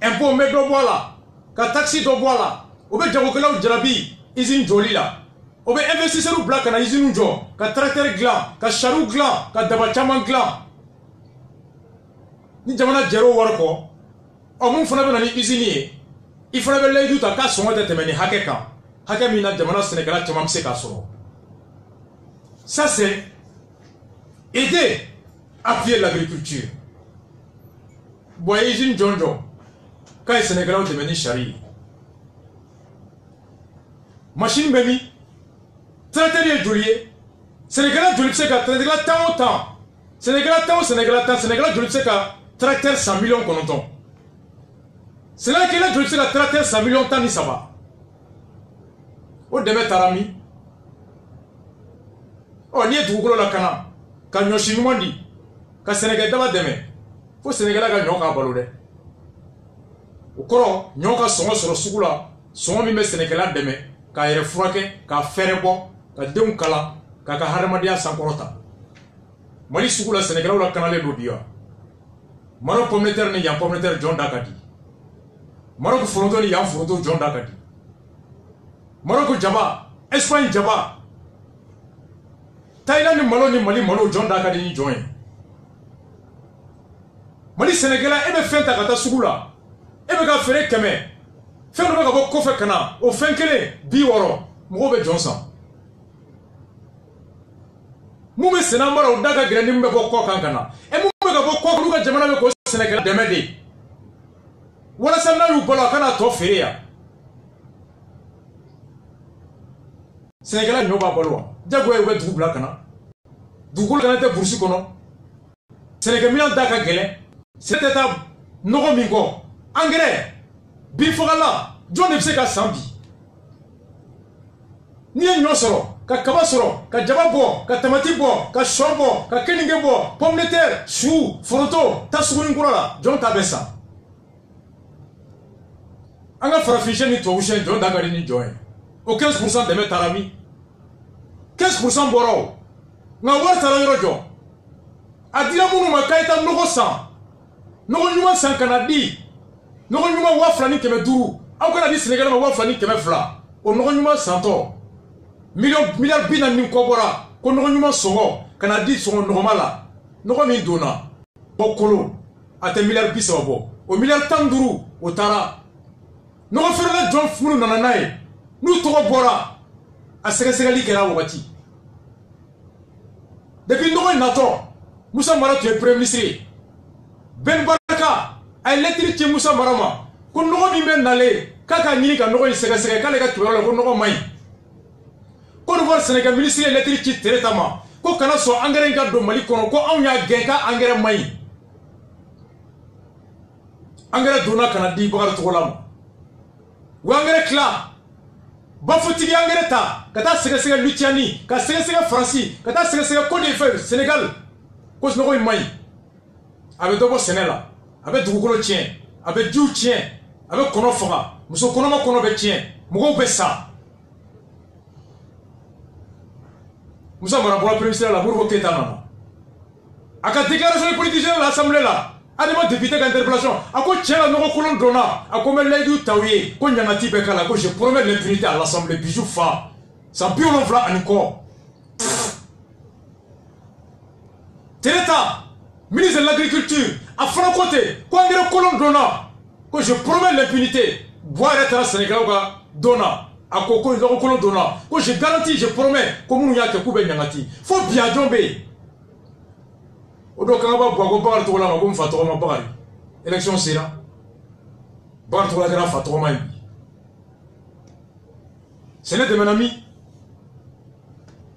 impôt met do bola ka taxi do bola o be jagokelaw jarabi usine joli la o be investisseur bla kana usine jo ka tracteur glan ka charou glan ka daba chaman glan ni jamana jero warko o mun fana be na ni usine ye il fana be leju ta ka songa de temeni hake kan hake mi na jamana Sénégal chama se ka soro. Ça c'est aider à appuyer l'agriculture. Boye usine jonjo quand les Sénégalais ont devenu chari machine bemi tracteur ye julier Sénégalais joli se ka Sénégalais tant autant Sénégalais tant Sénégalais joli se ka tracteur 100 millions konoton c'est là qu'il a joli se ka tracteur 100 millions tant ni ça va o deme tarami o ni dugukolo la kana ka nyoshi nyumandi ka Sénégal daba deme fo Sénégalais ka nyoka balo de o koro nyoka songo soro sugula songo mi be Sénégalais deme ka yere furake ka fere bo ka dem kala ka ka haramadia sankorota mali sugula Sénégalais la kana le do biya maro pomme de terre ni ya pomme de terre jonda kadi maro ko fronto ni ya fronto jonda kadi Morocco jaba, Espagne jaba, Thaïlande ni Mali malo John Daka ni join. Mali Sénégalais ebe fenta kata sugula, ebe ka fere keme, fendo ka bo kofe kana, o fenkele bi woro, mo be Johnson. Mu be senambara o daga grandi mbe bo ko kankana, e mu be ka bo ko lu ka jamana be ko Sénégal demede. Wala sanna yu bala kana to fere ya. Sénégalais nyoba balwa jago e wetu bla kana dugul kana te bursi kono Sénégal milan daka gele c'était ta nogo mingo engrais bi fogala jone bse ka sambi ni nyo soro ka kaba soro ka jaba bo ka tamati bo ka shombo ka keninge bo pomme de terre chou fronto tasuguni ngurala jon tabesa anga farafishe ni to ushen jon daga ni join au 15% de mes tarami 15% boro nga war tala yoro jo adira munu makaita nogo san nogo nyuma san kanadi nogo nyuma wa flani keme duru au kana di Sénégal ma wa flani keme fla o nogo nyuma santo milliard bina ni kobora ko nogo nyuma songo kanadi songo nogo mala nogo min dona bokolo ate milliard bisa bo o milliard tanduru o tara nogo ferla jon funu nananae nous togo bora a segali kera wakati depuis nous nato Moussa Mara tu es premier ministre Ben Baraka a électrique Moussa Marama ko nogo bi men nale kaka nyini ka nogo segali kale ka tuwala ko nogo mai ko do voir Sénégal ministre électrique teretama ko kana so engrais ga do Mali kono ko anya genka engrais mai engrais dona kana di bakar to lam wa engrais kla Bafotigi Angereta, Kata Sega Luciani, Kata Sega Franci, Kata Sega Côte d'Ivoire, Sénégal, Cause Noro Maï, avec Dobo Sénéla, avec Dougolo Tien, avec Diou Tien, avec Konofora, Mousso Konoma Konobe Tien, Mougo Bessa. Moussa Marabola, Premier ministre, la Bourgo Kétanana. À la déclaration politique de l'Assemblée là, à des députés d'interpellation, à quoi tient la Noro Dona, à quoi l'aide Taouye, qu'on y en a type Bekala, que je promets l'impunité à l'Assemblée, bijou fa, sans pire l'envla encore. Tereta, ministre de l'Agriculture, à Francoté, qu'on y a Colon Dona, que je promets l'impunité, boire être à Sénégal, Dona, à Coco, Colon Dona, que je garantis, je promets, comme nous y a que Koube Nyangati. Faut bien tomber. Odo kangaba boago bagar to la ngom fatoro ma bagari élection sera bagar to la gara fatoro ma c'est net de mon ami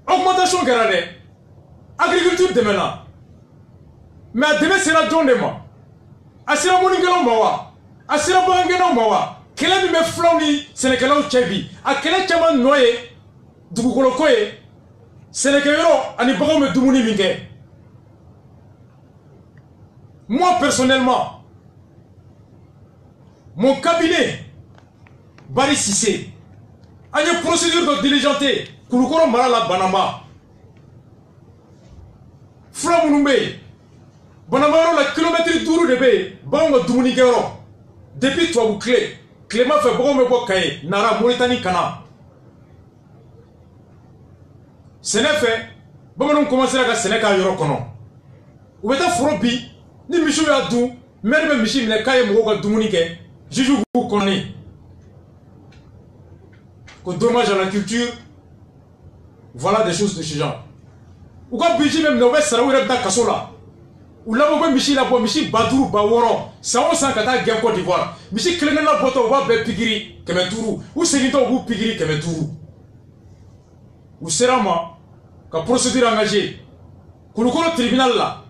augmentation garade agriculture de maintenant mais demain sera don de moi asira moningelo mawa asira bangeno mawa kele mi me flawni Sénégalais chebi a kele chama noye dugukolo koye Sénégalais ani bago me dumuni minge. Moi personnellement, mon cabinet, Bari Sissé, a une procédure de diligenté, Kouloukoro Marala Banama, Flamounoumbe, Banamaro la kilomètre tour de B, Bango Doumounigero, depuis toi vous clé Clément fait beaucoup me bokaye nara Mauritanie kana Sénéfé bamanan commencer à Sénéka yoro kono ou beta frobi ni michu ya dou merbe michi ne kaye mo ko dumuni ke juju ku koni ko dommage à la culture voilà des choses de ce genre ou ko biji même no be sara wure da kasola ou la bo michi la bo michi baduru ba woro sa on san kata gen Côte d'Ivoire michi klenge na boto ba be pigiri kemeturu ou segito bu pigiri kemeturu ou serama ka procédure engagée kulukolo tribunal la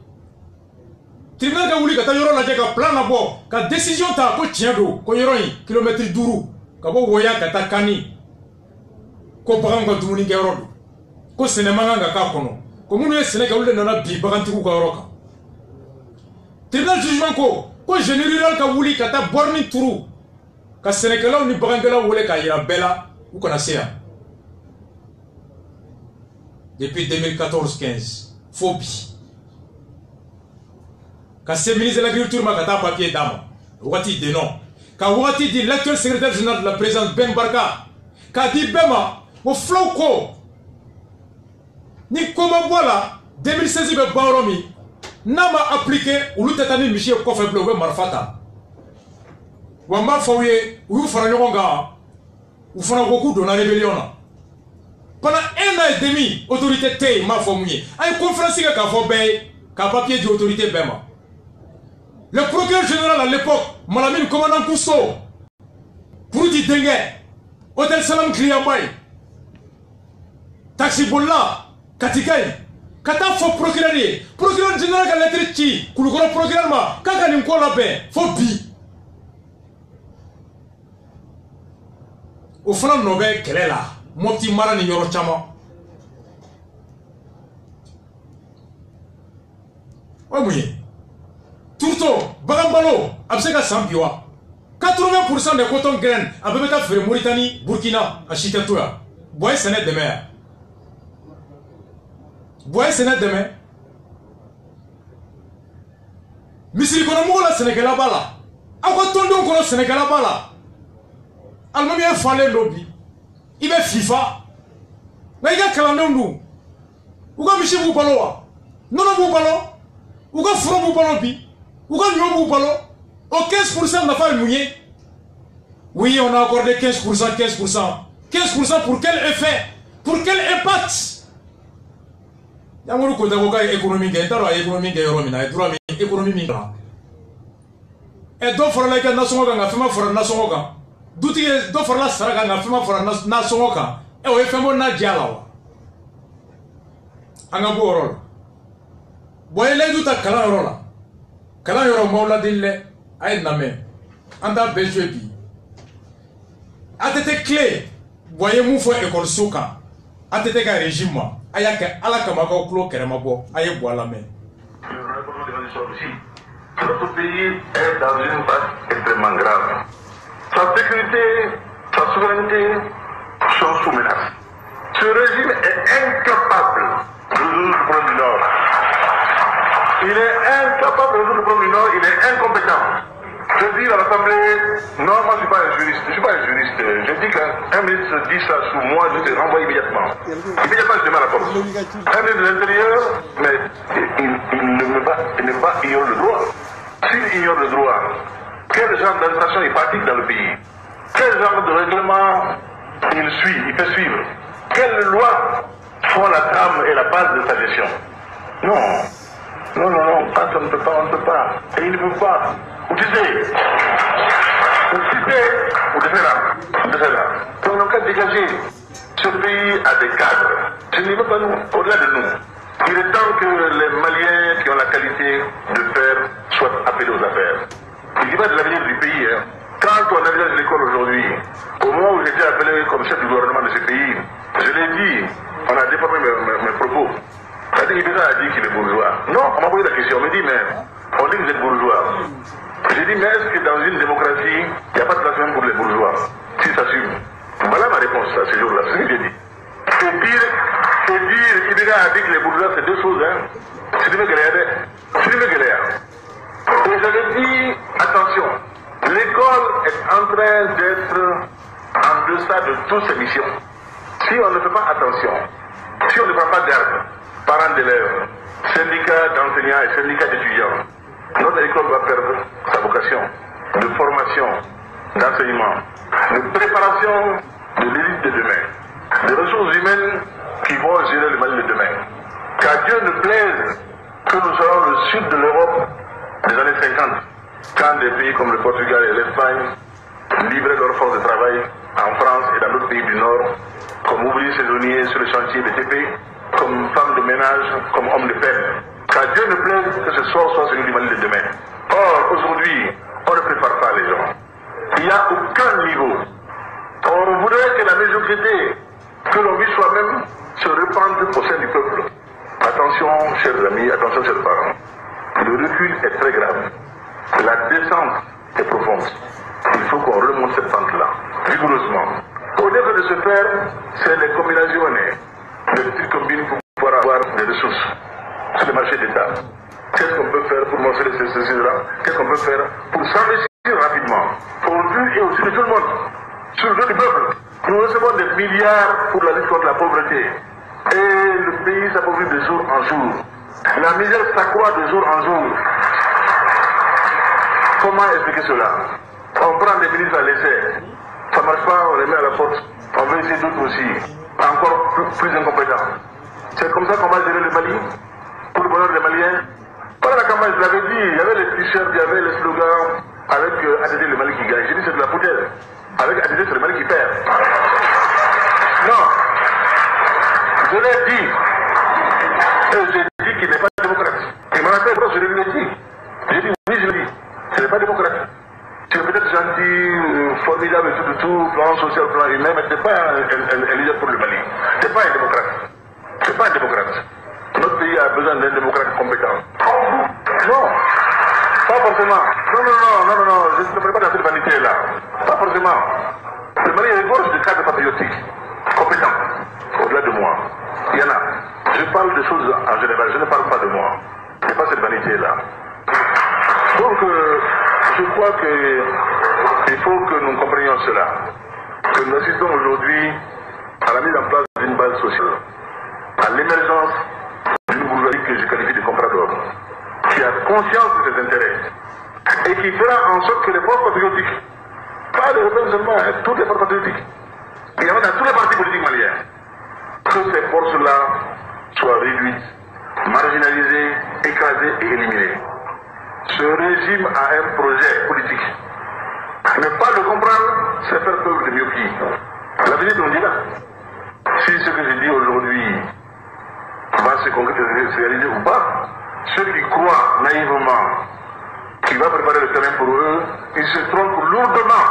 tribunal ka wuli ka ta yoro la je ka plan na bo ka décision ta ko tiendo ko yoro yi kilomètre 12 ka bo woya ka ta kani ko bagan ka dumuni ke yoro ko cinéma nga ka kono ko munu ye Sénégal wuli nana bi bagan tiku ka yoro ka tribunal jugement ko général ka wuli ka ta borni turu ka Sénégal ni bagan gala wole ka yira bela ou kana seya depuis 2014-15 phobie quand c'est ministre de l'agriculture m'a gata papier d'âme wati de non quand wati dit l'actuel secrétaire général de la présidence Ben Barka quand dit Bema au flauko ni comment voilà 2016 be baromi n'a ma appliqué ou l'outetani michel kofe bleu marfata wamba fawye ou fera nyonga ou fera beaucoup de la rébellion. Pendant 1 an et demi, autorité T m'a formulé. À une conférence qui a fait un papier de l'autorité Bema. Le procureur général à l'époque, Malamine commandant Cousteau, pour dire dengue, Hôtel Salam Kliambay, Taxi Bolla, Katikay, Kata faux procureur général à l'être qui, Kouloukoro procureur ma, Kaka Nimkola Ben, faut bi. Au fond, Nobel, quelle est là? Mon petit mara ni yoro chama. Omuye. Turto, bagambalo, abseka sampiwa. 80% des coton graines à Bebeta faire Mauritanie, Burkina, à Chitatoua. Boye Sénète demain. Boye Sénète demain. Misiri kono la Sénégal bala. Ako tondo kono Sénégal bala. Almami a falé lobby. Il va FIFA. Mais il y a Kalandou. Ou quand Michel vous parle, non, vous parlez, ou quand Fro vous parle, ou quand Nyon vous parle, au 15% n'a pas le mouillé. Oui, on a accordé 15%, 15%. 15% pour quel effet? Pour quel impact? Il y a un peu de économie, il y a un économie. Et donc, il faut que la nation soit la nation. Douti do forla saraga na fema fora na songoka e o efemo na dialawa anga borol boyele duta kala rola kala yoro mawla dille ay name anda bejebi atete clé boye mu fo école soka atete ka régime ayaka alaka mako klo kerema bo aye bo la main. Notre pays est dans une phase extrêmement grave. Sa sécurité, sa souveraineté sont sous menace. Ce régime est incapable de résoudre le problème du Nord. Il est incapable de résoudre le problème du Nord, il est incompétent. Je dis à l'Assemblée, non, moi je ne suis pas un juriste, je dis qu'un ministre dit ça sous moi, je te renvoie immédiatement. Immédiatement, je demande la porte. Un ministre de l'Intérieur, mais il ne pas ignorer le droit. S'il ignore le droit, quel genre d'administration il pratique dans le pays? Quel genre de règlement il suit, il fait suivre? Quelles lois font la trame et la base de sa gestion? Non, on ne peut pas. Et il ne peut pas. Vous disiez, là. Donc, on peut dégager. Ce pays a des cadres. Ce n'est pas nous, au-delà de nous. Il est temps que les Maliens qui ont la qualité de faire soient appelés aux affaires. Il y va de l'avenir du pays. Hein. Quand on envisage l'école aujourd'hui, au moment où j'étais appelé comme chef du gouvernement de ce pays, je l'ai dit, on a déformé mes propos. C'est-à-dire qu'il a dit qu'il est bourgeois. Non, on m'a posé la question, on me dit, mais on dit que vous êtes bourgeois. J'ai dit, mais est-ce que dans une démocratie, il n'y a pas de place même pour les bourgeois, s'ils s'assument? Voilà ma réponse à ce jour-là, c'est ce que j'ai dit. C'est dire qu'il a dit que les bourgeois, c'est deux choses, hein. C'est du Mégalère. Et j'avais dit, attention, l'école loin d'être en deçà de toutes ces missions. Si on ne fait pas attention, si on ne prend pas garde, parents d'élèves, syndicats d'enseignants et syndicats d'étudiants, notre école va perdre sa vocation de formation, d'enseignement, de préparation de l'élite de demain, des ressources humaines qui vont gérer le Mali de demain. Qu'à Dieu ne plaise que nous serons le sud de l'Europe des années 50, quand des pays comme le Portugal et l'Espagne livraient leur force de travail en France et dans d'autres pays du Nord, comme ouvriers saisonniers sur les chantiers BTP, comme femmes de ménage, comme hommes de peine. Qu'à Dieu ne plaise que ce soir soit celui du Mali de demain. Or, aujourd'hui, on ne prépare pas les gens. Il n'y a aucun niveau. On voudrait que la médiocrité que l'on vit soi-même se répande au sein du peuple. Attention, chers amis, attention, chers parents. Le recul est très grave. La descente est profonde. Il faut qu'on remonte cette pente-là, rigoureusement. Au lieu de se faire, c'est les combinaisons, les petites combines pour pouvoir avoir des ressources sur le marché d'État. Qu'est-ce qu'on peut faire pour montrer ceci-là? Qu'est-ce qu'on peut faire pour s'investir rapidement? Au vu et au su de tout le monde, sur le dos du peuple. Nous recevons des milliards pour la lutte contre la pauvreté. Et le pays s'appauvrit de jour en jour. La misère s'accroît de jour en jour. Comment expliquer cela? On prend des ministres à l'essai. Ça ne marche pas, on les met à la porte. On veut essayer d'autres aussi. Encore plus incompétents. C'est comme ça qu'on va gérer le Mali. Pour le bonheur des Maliens. Pendant la campagne, je l'avais dit, il y avait les t-shirts, il y avait les slogans avec ADD le Mali qui gagne. J'ai dit c'est de la poudre. Avec ADD c'est le Mali qui perd. Non. Je l'ai dit. Et j'ai dit qu'il n'est pas démocrate. Il m'en a fait je l'ai dit. J'ai dit oui, je l'ai dit. Ce n'est pas démocrate. Tu es peut-être gentil, formidable et tout, plan social, plan humain, mais tu n'es pas un leader pour le Mali. Tu n'es pas un démocrate. Tu n'es pas un démocrate. Notre pays a besoin d'un démocrate compétent. Non. Pas forcément. Non. Je ne ferai pas dans cette vanité-là. Pas forcément. Le Mali regorge de cadres patriotiques, compétents, au-delà de moi. Il y en a. Je parle de choses en général, je ne parle pas de moi. Ce n'est pas cette vanité-là. Donc, je crois qu'il faut que nous comprenions cela. Que nous assistons aujourd'hui à la mise en place d'une base sociale, à l'émergence d'une bourgeoisie que je qualifie de comprador, qui a conscience de ses intérêts et qui fera en sorte que les forces patriotiques, pas les rebelles seulement, toutes les forces patriotiques, il y en a dans tous les partis politiques maliens, que ces forces-là soient réduites, marginalisées, écrasées et éliminées. Ce régime a un projet politique. Ne pas le comprendre, c'est faire preuve de myopie. L'avenir nous dit là. Si ce que je dis aujourd'hui va se concrétiser ou pas, ceux qui croient naïvement qu'il va préparer le terrain pour eux, ils se trompent lourdement.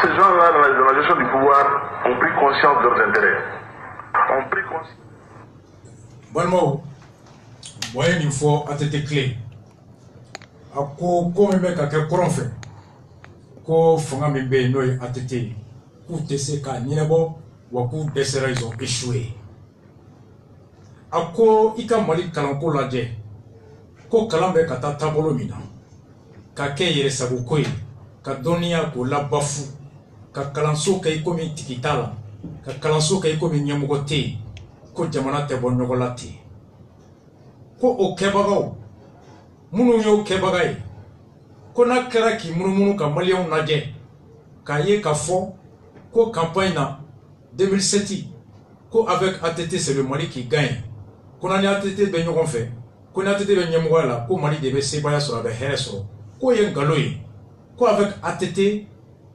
Ces gens-là, dans la gestion du pouvoir, ont pris conscience de leurs intérêts. Ont pris conscience. Bon mot. Voyez une fois à tête clé. A ko même ka ke courant fait. Ko fanga mbe noy à tête. Ku tese ka nyinebo wa ku desera ils ont échoué. A ko ika Mali kalanko laje. Ko kalambe ka ta tabolo mina. Ka ke yere sabu koy. Ka donia ko la bafu. Ka kalanso kay komi tikitala. Ka kalanso kay komi nyamugote. Ko jamana te bonnogolati. Ko o kebagaw munu yo kebagay ko na kera ki munu ka malion naje ka ye ka fo ko campagne na 2007 ko avec ATT c'est le Mali qui gagne ko na ni ATT be nyogon fait ko na ATT be nyamwala ko Mali debe sebaya sur avec hereso ko ye ngaloyi ko avec ATT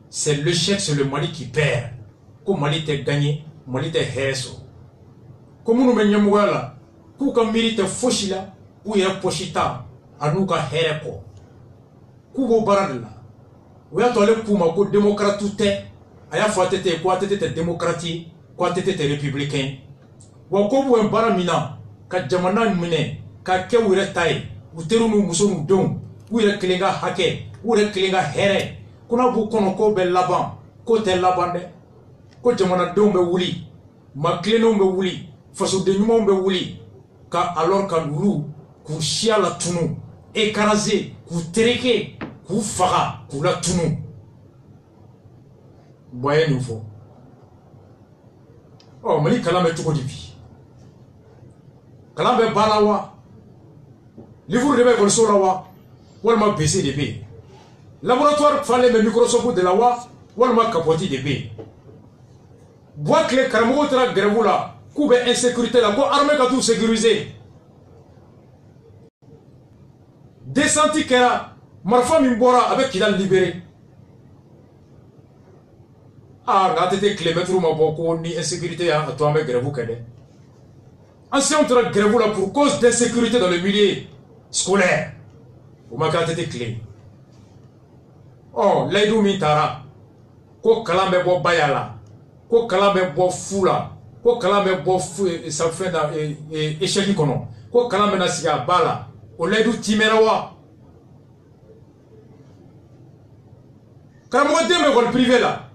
c'est le chèque c'est le Mali qui perd ko Mali te gagné Mali te hereso ko munu be nyamwala ku ka mérite foshila ou ya poshita anuka hereko ku go baradla ou ya tole ku ma ko démocrate tout aya fo ATT ko ATT te démocratie ko ATT te républicain wa ko bu en baramina ka jamana mine ka ke wure tai uteru nu muso nu don wure klinga hake wure klinga here kuna bu kono ko be laban ko te labande ko jamana don be wuli ma kleno be wuli faso de nyuma be wuli ka alors ka lulu ku chia la tunu écrasé ku treke k'u faga k'u la tunu boye nouveau oh Mali kalan bɛ cogo di bi kalan bɛ ba la wa livre de bɛ ekɔliso la wa walima PC de bɛ yen laboratoire falen bɛ Microsoft de la wa walima capote de bɛ yen bois clé karamɔgɔw taara grève la k'u bɛ insécurité la ko armée ka t'u sécuriser descente kɛra marifa min bɔra a bɛ Kidal libéré ah nka tɛ kilomètre ma bɔ ko ni insécurité y'a to an bɛ grève kɛ dɛ anciens taara grève la pour cause d'insécurité dans le milieu scolaire o ma kɛ a tɛ tile oh layidu min taara ko kalan bɛ bɔ baya la ko kalan bɛ bɔ fu la ko kalan bɛ bɔ fɛn na échec kɔnɔ ko kalan bɛ na sigi a ba la o layidu timɛra wa karamɔgɔ den bɛ école privée la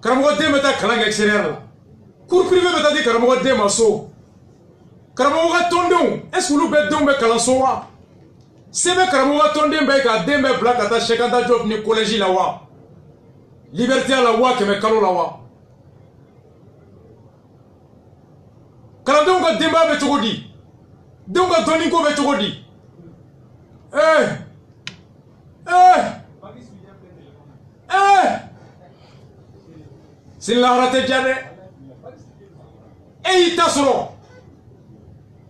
karamɔgɔ den bɛ taa kalan kɛ extérieur la cours privé bɛ taa di karamɔgɔ den ma so karamɔgɔ ka tɔndenw est-ce que olu bɛɛ denw bɛ kalanso wa se bɛ karamɔgɔ ka tɔnden bɛɛ k'a den bɛɛ bila ka taa chèque anta job ni collège la wa liberté la wa kɛmɛ kalo la wa kalandenw ka denbaya bɛ cogo di denw ka dɔnni ko bɛ cogo di sinilahara tɛ diya dɛ e y'i ta sɔrɔ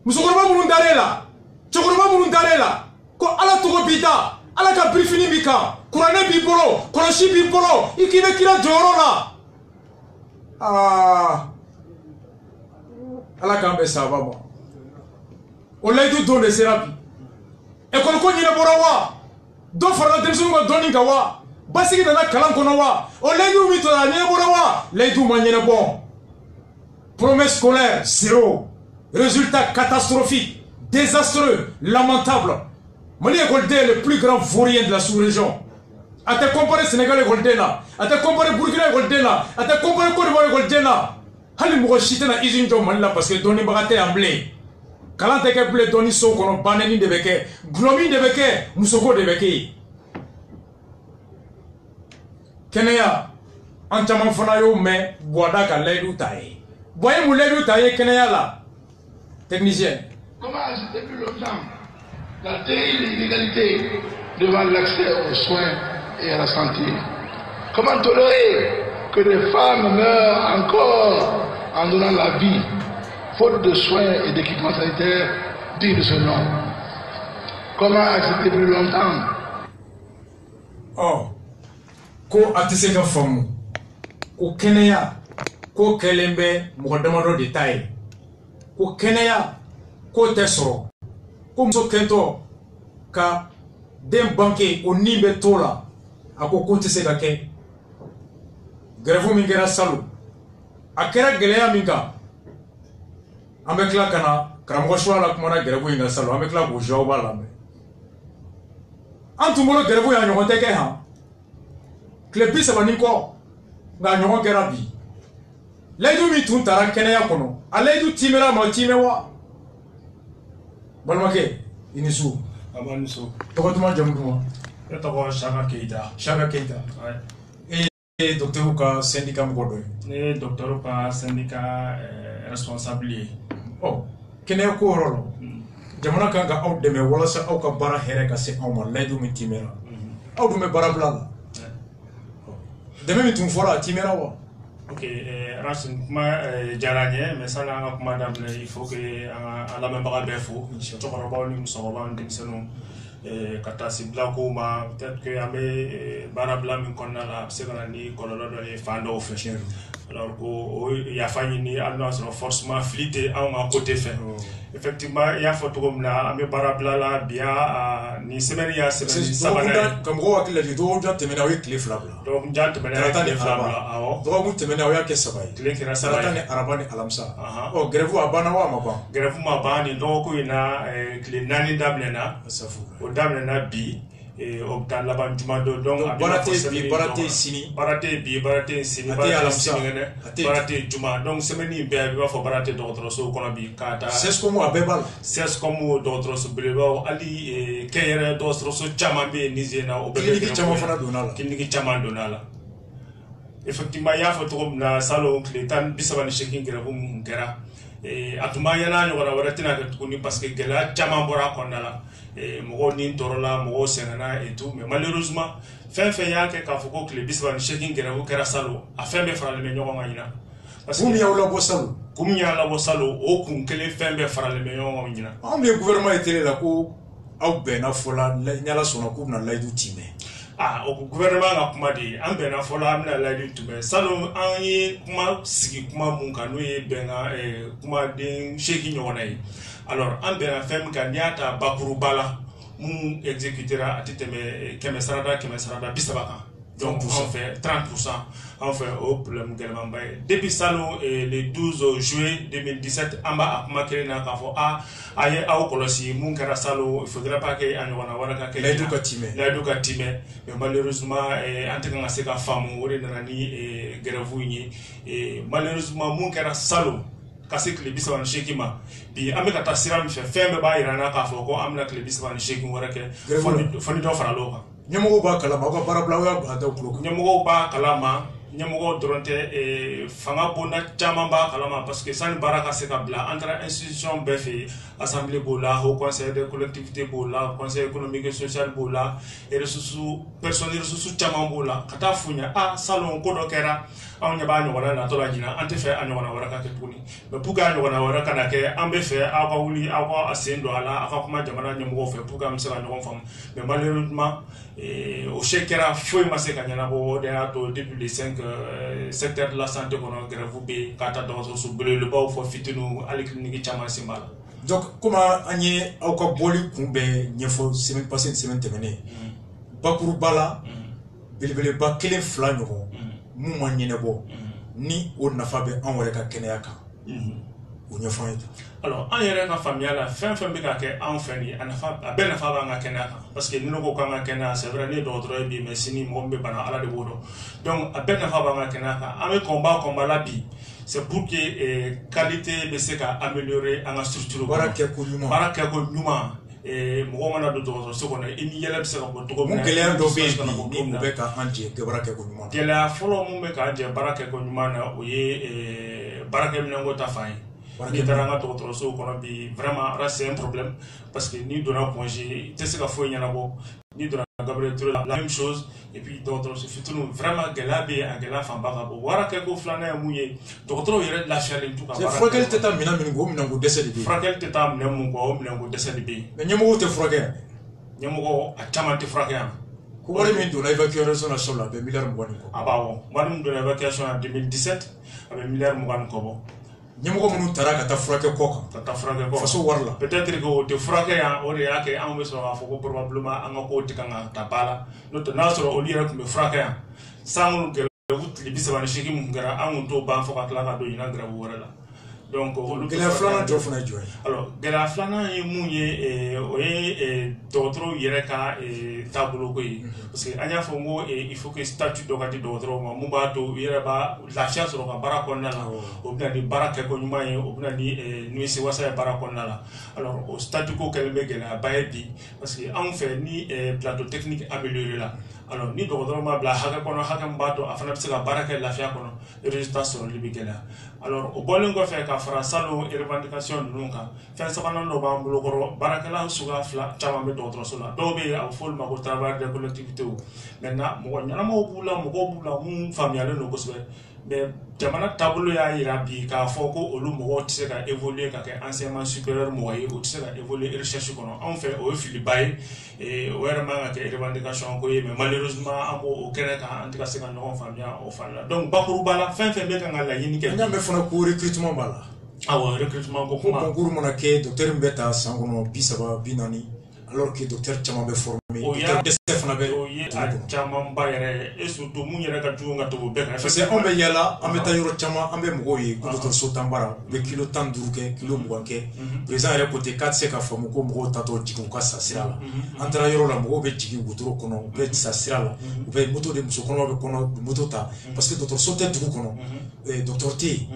musokɔrɔba minnu dar'e la cɛkɔrɔba minnu dar'e la ko ala tɔgɔ b'i da ala ka birifini b'i kan kuranɛ b'i bolo kɔlɔsi b'i bolo i k'i bɛ kira jɔyɔrɔ la ala k'an bɛ sababa ma o layidu don de sera bi école ko ɲɛnabɔra wa dɔ farala denmisɛnninw ka dɔnni kan wa basigi nana kalan kɔnɔ wa o layidu min tora a ɲɛnabɔra wa layidu ma ɲɛnabɔ promesse scolaire zéro résultat catastrophique désastreux lamentable Mali écoleden est le plus grand vaurien de la sous-région a tɛ comparer Sénégal écoleden na a tɛ comparer Burkina écoleden na a tɛ comparer Côte d'Ivoire écoleden na hali mɔgɔ si tɛna usine jɔ Mali la parce que dɔnnibaga tɛ yan bilen kalan tɛ kɛ bilen dɔnni so kɔnɔ banɛni de bɛ kɛ gulɔmin de bɛ kɛ musoko de bɛ kɛ yen kɛnɛya an caman fana y'o mɛn Buwada ka layidu ta ye Buwa ye mun layidu ta ye kɛnɛya la technicien. Comment depuis longtemps la terrible inégalité devant l'accès aux soins et à la santé? Comment tolérer que des femmes meurent encore en donnant la vie, faute de soins et d'équipements sanitaires dignes de ce nom? Comment accepter plus longtemps? Oh, ko a tɛ se ka faamu ko kɛnɛya ko kɛlen bɛ mɔgɔ damadɔ de ta ye ko kɛnɛya ko tɛ sɔrɔ ko muso kɛntɔ ka den banke o nin bɛ to la a ko tɛ se ka kɛ grève min kɛra salon a kɛra gɛlɛya min kan an bɛ tila ka na karamɔgɔ suwa la kumana grève in kan salon an bɛ tila k'o jawaba lamɛn an tun bolo grève in a ɲɔgɔn tɛ kɛ han tile 30 ni kɔ nka a ɲɔgɔn kɛra bi layidu min tun taara kɛnɛya kɔnɔ a layidu timɛra ma timɛ wa balimakɛ i ni su a ni su tɔgɔ duman jamu duman ne tɔgɔ Saka Keita Saka Keita e ye docteur ka syndicat mɔgɔ dɔ ye ne ye docteur ka syndicat responsable ye kɛnɛya ko yɔrɔ la jamana kan ka aw dɛmɛ walasa aw ka baara hɛrɛ ka se aw ma layidu min timɛra aw dun bɛ baara bila la dɛmɛ min tun fɔra a timɛra wa ok Racine kuma diyara n ye mais sani an ka kuma daminɛ il faut que an ka lamɛnbaga bɛɛ fo cɛkɔrɔbaw ni musokɔrɔbaw ni denmisɛnninw ka taa se bilakow ma peut-être que an bɛ baara bila min kɔnɔna la a bɛ se ka na ni kɔlɔlɔ dɔ ye fan dɔw fɛ alors ko o yafa ɲini hali n'a sɔrɔ forcément fili tɛ anw ka côté fɛ effectivement i y'a fɔ cogo min na an bɛ baara bila la bi ni semaine y'a semaine sabanan ye ka mɔgɔw hakili lajɛ dɔgɔkun tɛmɛnen aw ye tile 2 bila dɔgɔkun tɛmɛnen a ye tile 2 bila awɔ dɔgɔkun tɛmɛnen aw y'a kɛ 3 ye tile kɛra 3 ye Talata ni araba ni alamisa grève a banna wa a ma ban grève ma ban nin dɔgɔkun in na tile 4 daminɛna o daminɛna bi hôpital laban juma do donc barate sini barate sini barate juma donc semaine be ba fo barate docteur so kono bi kata c'est comme abeba c'est comme docteur so beleba ali kayere docteur so chama be nizena o be kiniki chama donala effectivement ya fa to na salon kletan bisabani shekin gerabu ngera atuma yana nyora waratina ka tukuni parce que gela chama bora kondala mogo ni torola mogo sengana et tout mais malheureusement fin yake ka foko kle bisabani shekin gerabu kera salo a fin be farale me nyonga ngina parce que kumya la bo salo o kun kele fin be farale me nyonga ngina on le gouvernement était là ko au bena fola nyala sona ko na laidu time au gouvernement a kuma di an bena fola amna laidu time salo an yi kuma sigi kuma mun kanu ye benga kuma den sheki nyona yi alors an bena fem kan yata bakuru bala mun exécutera atiteme kemesarada bisabaka donc on fait 30% on fait au problème également depuis salon le 12 juillet 2017 amba akuma kelena ka fo aye aw kolosi mun kara salon il faudrait pas que anyona waraka ke la eduka time mais malheureusement anteka se ka famu wori nani grève ni malheureusement mun kara salon kasi kle bisaban shekima bi ameka tasiram fe fembe ba irana ka fo ko amna kle bisaban shekim warake foni do faraloka nyamugo ba kalama ko barabla ya ada ko nyamugo ba kalama nyamugo doronte fanga bona chama ba kalama parce que san baraka se ka bla entre institution befi assemblée bola au conseil de collectivité bola conseil économique et social bola et ressources personnelles ressources chama bola kata funya salon ko do kera on yaba nyona na to la jina ante fe anyona waraka ke tuni mais pour ga nyona waraka na ke ambe fe aka wuli aka asendo ala aka kuma jamana nyamugo fe pour ga msela nyona fam mais malheureusement au chekera foi maseka nyana bo de ato depuis les 5 secteurs de la santé kono grève be kata do so le ba fo fitinu ali clinique chama simala donc comment agné au ko boli kumbe nyefo semaine passée semaine terminée bakuru bala belebele ba kelen fla nyoko mu ma nyene bo ni o nafa be an wore ka kenya kan o nyefo ita alors en yere ka famille la fin be ka ke en fin ni anafa be nafa ba nga kenya kan parce que nino ko ka nga kenya c'est vrai ni d'autres bi mais sini mo be bana ala de bodo donc be nafa ba nga kenya kan ame combat la bi c'est pour que qualité be se ka améliorer en structure baraka ko nyuma mogo mana do to so ko na ini yele be se ko to ko mo gele do be ni be ka anje ke baraka ko nyuma gele folo mo be ka anje baraka ko nyuma na o ye baraka mi ngo ta fay ni taranga to so ko na bi vraiment là c'est un problème parce que ni dona congé te se ka fo nyana bo ni dona Gabriel Touré la même chose et puis d'autres se fitou vraiment gelabe a gela famba ka bo waraka ko flana ya muye docteur yere la chale tout ka c'est fraquel teta mina min go mina go desedi bi fraquel teta mina mun go mina go desedi bi mais nyemo te fraquel nyemo a chamante fraquel ko wari min do la évacuation na sola be milliard mo ko abawo wari do la évacuation en 2017 avec milliard mo ko bo nyemo munu taraka ta frake koka ta frake ko faso warla peut-être que o te frake ya o ya ke an weso ga foko probablement an ko tikanga ta bala no to nasoro o lira ko me frake ya sangul ke wut li bisaba shiki mun gara an to ban foka kala ka do ina gara wala donc gela flana do fona joy alors gela flana e munye o d'autres yere ka tableau ko parce que anya fo mo il faut que statut do ka di d'autres mo ba to yere ba la chance ro ka bara ko nala o bina di baraka ko nyuma ye o bina di nuisi wasa bara ko nala alors au statut ko kelme gela ba bi parce que en fait ni plateau technique amélioré là alors ni d'autres ma bla haka kono haka mbato afana bi se ka baraka la fia kono résultat sur le bigela alors au bolen go fe ka fara salo revendication nunka fe sabana no ba mbulo ko barakala suga fla chama me d'autres sala do be a fol ma ko travail de collectivité maintenant mo nyana mo bula mun familial no ko sebe mais jamana tableau ya ira bi ka foko olu mo tse ka évoluer ka ke enseignement supérieur mo yi o tse ka évoluer recherche kono en fait o fili bay et o era manga ke revendication ko mais malheureusement amo o kene ka antika se ka no familial o fala donc bakuru bala fin be ka ngala yini ke nyambe fona ko recrutement bala recrutement ko kuma concours mona ke docteur mbeta sangono bisaba binani alors que docteur chama be formé mais docteur dɛsɛ fana bɛ o ye a caman ba yɛrɛ et surtout mun yɛrɛ ka jugu ka tɛmɛ bɛɛ kan parce que anw bɛ yala an bɛ taa yɔrɔ caman an bɛ mɔgɔw ye ko dɔgɔtɔrɔso tan bara u bɛ kilo 15 kɛ kilo 20 kɛ président yɛrɛ côté k'a tɛ se ka faamu ko mɔgɔw tatɔ jigin u ka sa sira la an taara yɔrɔ la mɔgɔw bɛ jigin wotoro kɔnɔ u bɛ sa sira la u bɛ moto de muso kɔnɔma bɛ kɔnɔ moto ta parce que dɔgɔtɔrɔso tɛ dugu kɔnɔ docteur tɛ yen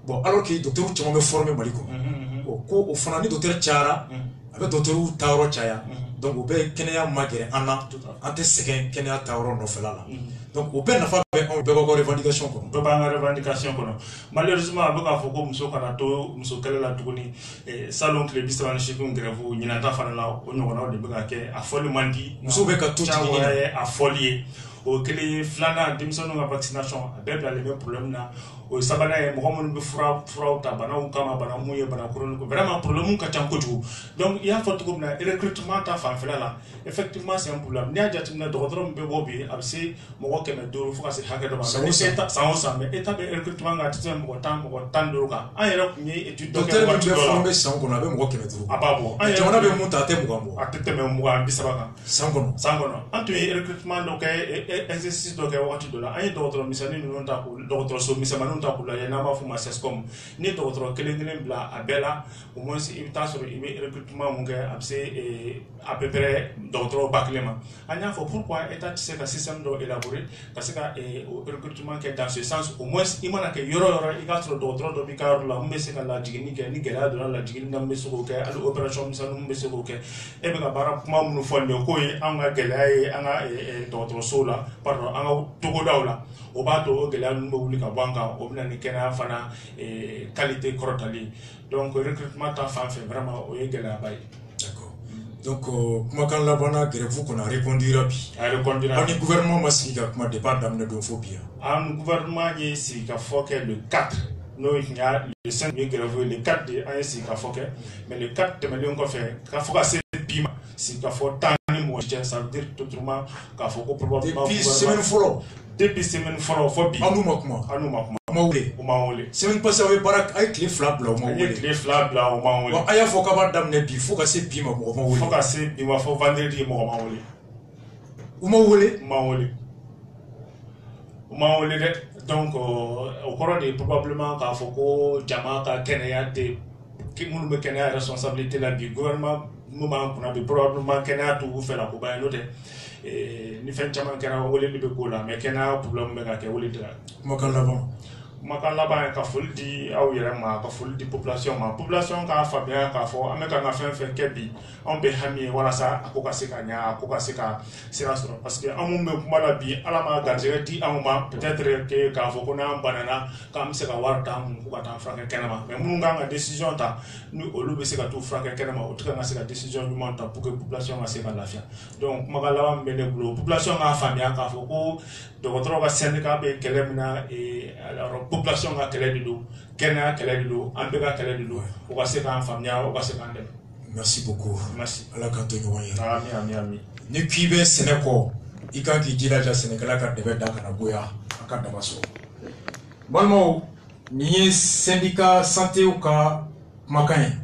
bon alors que docteur caman bɛ former Mali kɔnɔ ko o fana ni docteur cayara a bɛ docteur ta yɔrɔ caya donc o bɛ kɛnɛya magɛrɛ an na an tɛ sɛgɛn kɛnɛya ta yɔrɔ nɔfɛla la donc o bɛɛ nafa bɛ anw bɛɛ b'aw ka revendication kɔnɔ bɛɛ b'an ka revendication kɔnɔ malheureusement a bɛ k'a fɔ ko muso kana to muso kɛlɛ la tuguni salon tile 38 grève ɲinata fana la o ɲɔgɔnnaw de bɛ ka kɛ a fɔli man di musow bɛ ka to jigin ye a fɔli ye o kelen filanan denmisɛnninw ka vaccination a bɛɛ bilalen bɛ problème na o sabanan ye mɔgɔ minnu bɛ furaw ta banaw kama bana mun ye bana chronique vraiment problème ka ca kojugu donc i y'a fɔ cogo min na recrutement ta fanfɛla la effectivement c'est un problème n'i y'a jateminɛ dɔgɔtɔrɔ min bɛ bɔ bi a bɛ se mɔgɔ 500 fo ka se hakɛ dɔ ma san o san mais état bɛ recrutement kan a tɛ tɛmɛ mɔgɔ 15 kan an yɛrɛ tun ye étude dɔ kɛ waati dɔ la docteur min bɛ formé san kɔnɔ a bɛ mɔgɔ 500 a b'a bɔ jamana bɛ mun ta a tɛ 20 bɔ a tɛ tɛmɛ 20 kan san kɔnɔ an tun ye recrutement dɔ kɛ exercice dɔ kɛ waati dɔ la an ye dɔgɔtɔrɔ misɛnnin ninnu ta k'u dɔgɔtɔrɔso misɛnmaninw ta k'u lajɛ n'an b'a fɔ ma CESCOM ni dɔgɔtɔrɔ kelen bila a bɛɛ la au moins i bɛ taa sɔrɔ i bɛ recrutement mun kɛ a bɛ se à peu près dɔgɔtɔrɔ 1000 ma an y'a fɔ pourquoi état tɛ se ka système dɔ élaborer ka se ka recrutement kɛ dans ce sens au moins i mana kɛ yɔrɔ yɔrɔ i k'a sɔrɔ dɔgɔtɔrɔ dɔ b'i ka yɔrɔ la mun bɛ se ka lajiginni kɛ ni gɛlɛya donna lajiginni na mun bɛ se k'o kɛ hali opération misɛnnin mun bɛ se k'o kɛ e bɛ ka baara kuma minnu fɔ nin ye k'o ye an ka gɛlɛya ye an ka dɔgɔtɔrɔsow la pardon an ka togodaw la o b'a to o gɛlɛya ninnu bɛ wuli ka bɔ an kan o bɛ na ni kɛnɛya fana qualité kɔrɔtali donc recrutement ta fan fɛ vraiment o ye gɛlɛyaba ye. D'accord. Donc kumakan labanna grève kɔnɔ a répondira bi. A répondira. Aw ni gouvernement ma sigi ka kuma depuis a daminɛ don fo bi yan. An gouvernement ye sigi ka fɔ kɛ le 4 n'o ye le 5 ye grève le 4 de an ye sigi ka fɔ kɛ mais le 4 tɛmɛnen kɔfɛ ka fɔ ka se bi ma sigi ka fɔ tan ni mɔgɔ cɛ ça veut dire totalement k'a fɔ ko probablement depuis semaine fɔlɔ. Depuis semaine fɔlɔ fɔ bi. An n'u ma kuma. An n'u ma kuma. U ma wele. U ma wele. Semaine passée aw ye baara a ye tile 2 bila u ma wele. A ye tile 2 bila u ma wele. Bon a y'a fɔ k'a b'a daminɛ bi fo ka se bi ma mɔgɔ ma wele. Fo ka se bi ma fo vendredi mɔgɔ ma wele. U ma wele. U ma wele. U ma wele dɛ donc o kɔrɔ de probablement k'a fɔ ko jama ka kɛnɛya tɛ minnu bɛ kɛnɛya responsabilité la bi gouvernement mun b'an kunna bi probablement kɛnɛya t'u fɛ la ko ba ye n'o tɛ ni fɛn caman kɛra weleli bɛ k'o la mais kɛnɛya problème bɛ ka kɛ wele tɛ la. Kumakan laban. Kumakan laban ye ka foli di aw yɛrɛ ma ka foli di population ma population k'a faamuya k'a fɔ an bɛ ka an ka fɛn fɛn kɛ bi anw bɛ hami ye walasa a ko ka se ka ɲa a ko ka se ka sira sɔrɔ parce que an mun bɛ kuma la bi ala ma garijɛgɛ di anw ma peut-être que k'a fɔ ko n'an banana k'an bɛ se ka wari d'an mun ko ka taa furakɛ kɛnɛma mais minnu kan ka décision ta ni olu bɛ se ka t'u furakɛ kɛnɛma o tɛ kan ka se ka décision ɲuman ta pour que population ka se ka lafiya donc kumakan laban min bɛ ne bolo population k'a faamuya k'a fɔ ko dɔgɔtɔrɔ ka syndicat bɛ kɛlɛ min na alors population ka kɛlɛ de don kɛnɛya kɛlɛ de don an bɛɛ ka kɛlɛ de don o ka se k'an faamuya o ka se k'an dɛmɛ. Merci beaucoup. Merci. Ala k'an to ɲɔgɔn ye. Ami ami. Ni k'i bɛ sɛnɛ kɔ i kan k'i jilaja sɛnɛkɛla ka dɛmɛ da kana goya a ka daba sɔrɔ. Balimaw nin ye syndicat santéw ka kumakan ye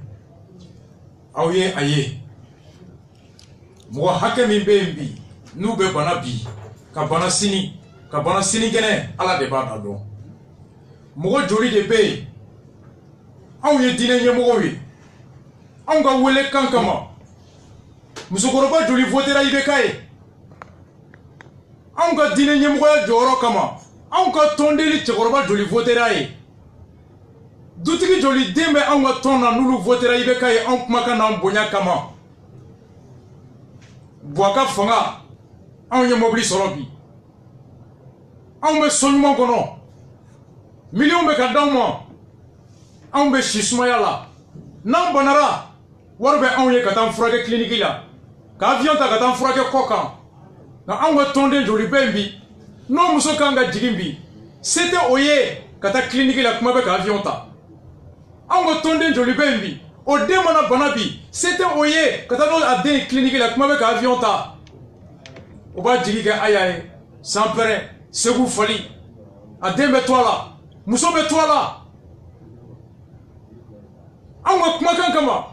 aw ye a ye mɔgɔ hakɛ min bɛ yen bi n'u bɛ bana bi ka bana sini kɛnɛ Ala de b'a da dɔn mɔgɔ joli de bɛ yen anw ye diinɛ ɲɛmɔgɔw ye anw ka wele kan kama musokɔrɔba joli votera IBK ye anw ka diinɛ ɲɛmɔgɔya jɔyɔrɔ kama anw ka tɔnden cɛkɔrɔba joli votera ye dutigi joli den bɛ anw ka tɔn na n'olu votera IBK ye anw kumakan n'an bonya kama Buwaka fanga anw ye mobili sɔrɔ bi anw bɛ so ɲuman kɔnɔ miliyɔn bɛ ka d'anw ma anw bɛ si sumaya la n'an banara wari bɛ anw ye ka taa furakɛ clinique la ka avion ta ka taa furakɛ kɔ kan nka anw ka tɔnden joli bɛ yen bi n'o muso kan ka jigin bi se tɛ o ye ka taa clinique la kuma bɛ ka avion ta anw ka tɔnden joli bɛ yen bi o den mana bana bi se tɛ o ye ka taa n'o a den clinique la kuma bɛ ka avion ta o b'a jigi kɛ aya ye sanpɛrɛn segu fali a den bɛ to a la muso bɛ to a la anw ka kumakan kama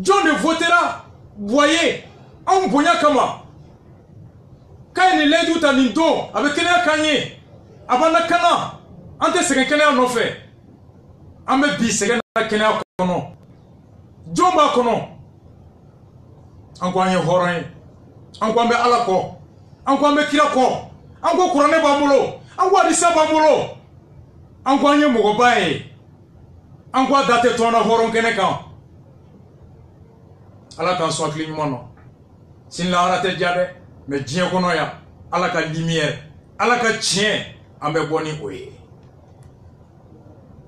jɔn de votera Boye anw bonya kama quand il est tout à Nindo, avec Kenya Kanye, avant la Kana, ante se Kenya no fait. Ame bi se Kenya kono. Jomba kono. Anko anye horan. Anko ame alako. Anko ame kirako. Anko kurane bamolo. Anko adisa bamolo. Anko anye mogobaye. Anko date tona horon kene kan. Ala kan so clignement non. Sin la rate diade mais dien kono ya. Ala ka lumière. Ala ka tien ambe boni oye.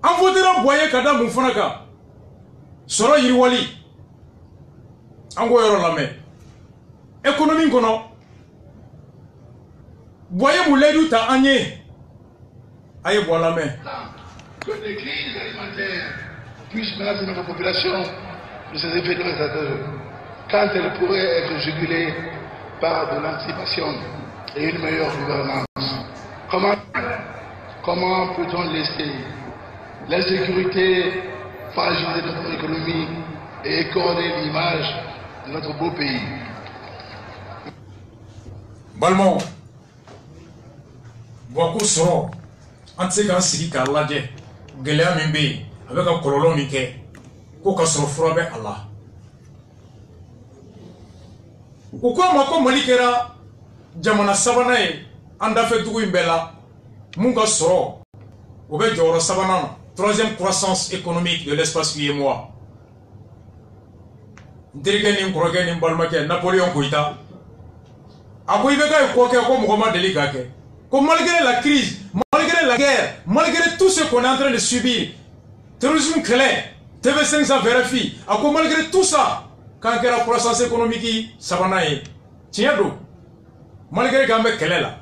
An vodera boye kada mun fana ka. Soro yiriwali. An go yoro lame. Économie kono. Boye mu ledu ta anye. Aye bo lame. Que les crises alimentaires puissent menacer notre population de ces effets dévastateurs quand elles pourraient être jugulées par de l'anticipation et une meilleure gouvernance. Comment peut-on laisser l'insécurité fragiliser notre économie et écorner l'image de notre beau pays? Balmo, beaucoup seront en ce cas si Allah dit Gélé Mimbe avec un colon Mike, qu'au sera froid Allah. Pourquoi Mako Malikera Jamana Savanae anda fait tout imbela Munga Soro Obe Joro Savana, troisième croissance économique de l'espace UEMOA. Dirigenim Krogenim Balmake, Napoléon Koïta. Aboubeka et Koke comme Roma Delikake. Comme malgré la crise, malgré la guerre, malgré tout ce qu'on est en train de subir, terrorisme clair, TV5 ça vérifie, malgré tout ça, quand il y a la croissance économique, ça va naître. Tiens donc, malgré qu'il y a une guerre,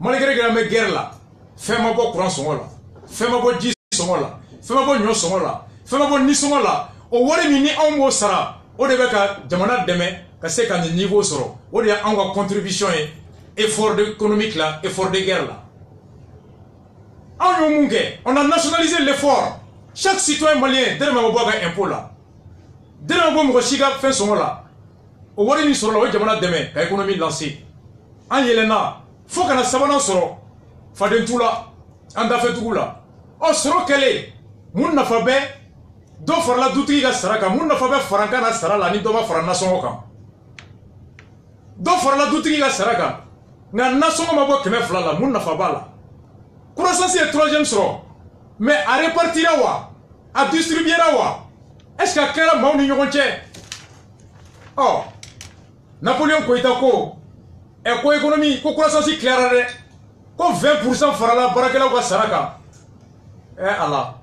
malgré qu'il y a une guerre là, fais-moi pas courant son là, fais-moi pas 10 son là, fais-moi pas nyon son là, fais-moi pas ni son là, au wari mini en mot sara, au début que jamana demain, que c'est quand le niveau sera, au début en contribution et effort économique là, effort de guerre là. On a nationalisé l'effort. Chaque citoyen malien, derrière ma boîte un impôt là. Derrière ma boîte, je fait son là. Au Wari sur la jamana demain, l'économie lancée. En Yelena, faut qu'on a savana soro. Faden tout là, on a fait tout là. Oh soro quel est? Moun na fabe, do farla douti ga saraka, moun na fabe faranka na sarala ni do ma farana songoka. Do farla douti ga saraka. Na nasongo ma bo keme flala, moun na fabala. Croissance est troisième soro. Mais à répartir à distribuer est-ce qu'il y a quelqu'un qui m'a dit oh, Napoléon Koitako, et quoi économie, quoi croissance claire, quoi 20% farala, barakela ou saraka. Eh Allah,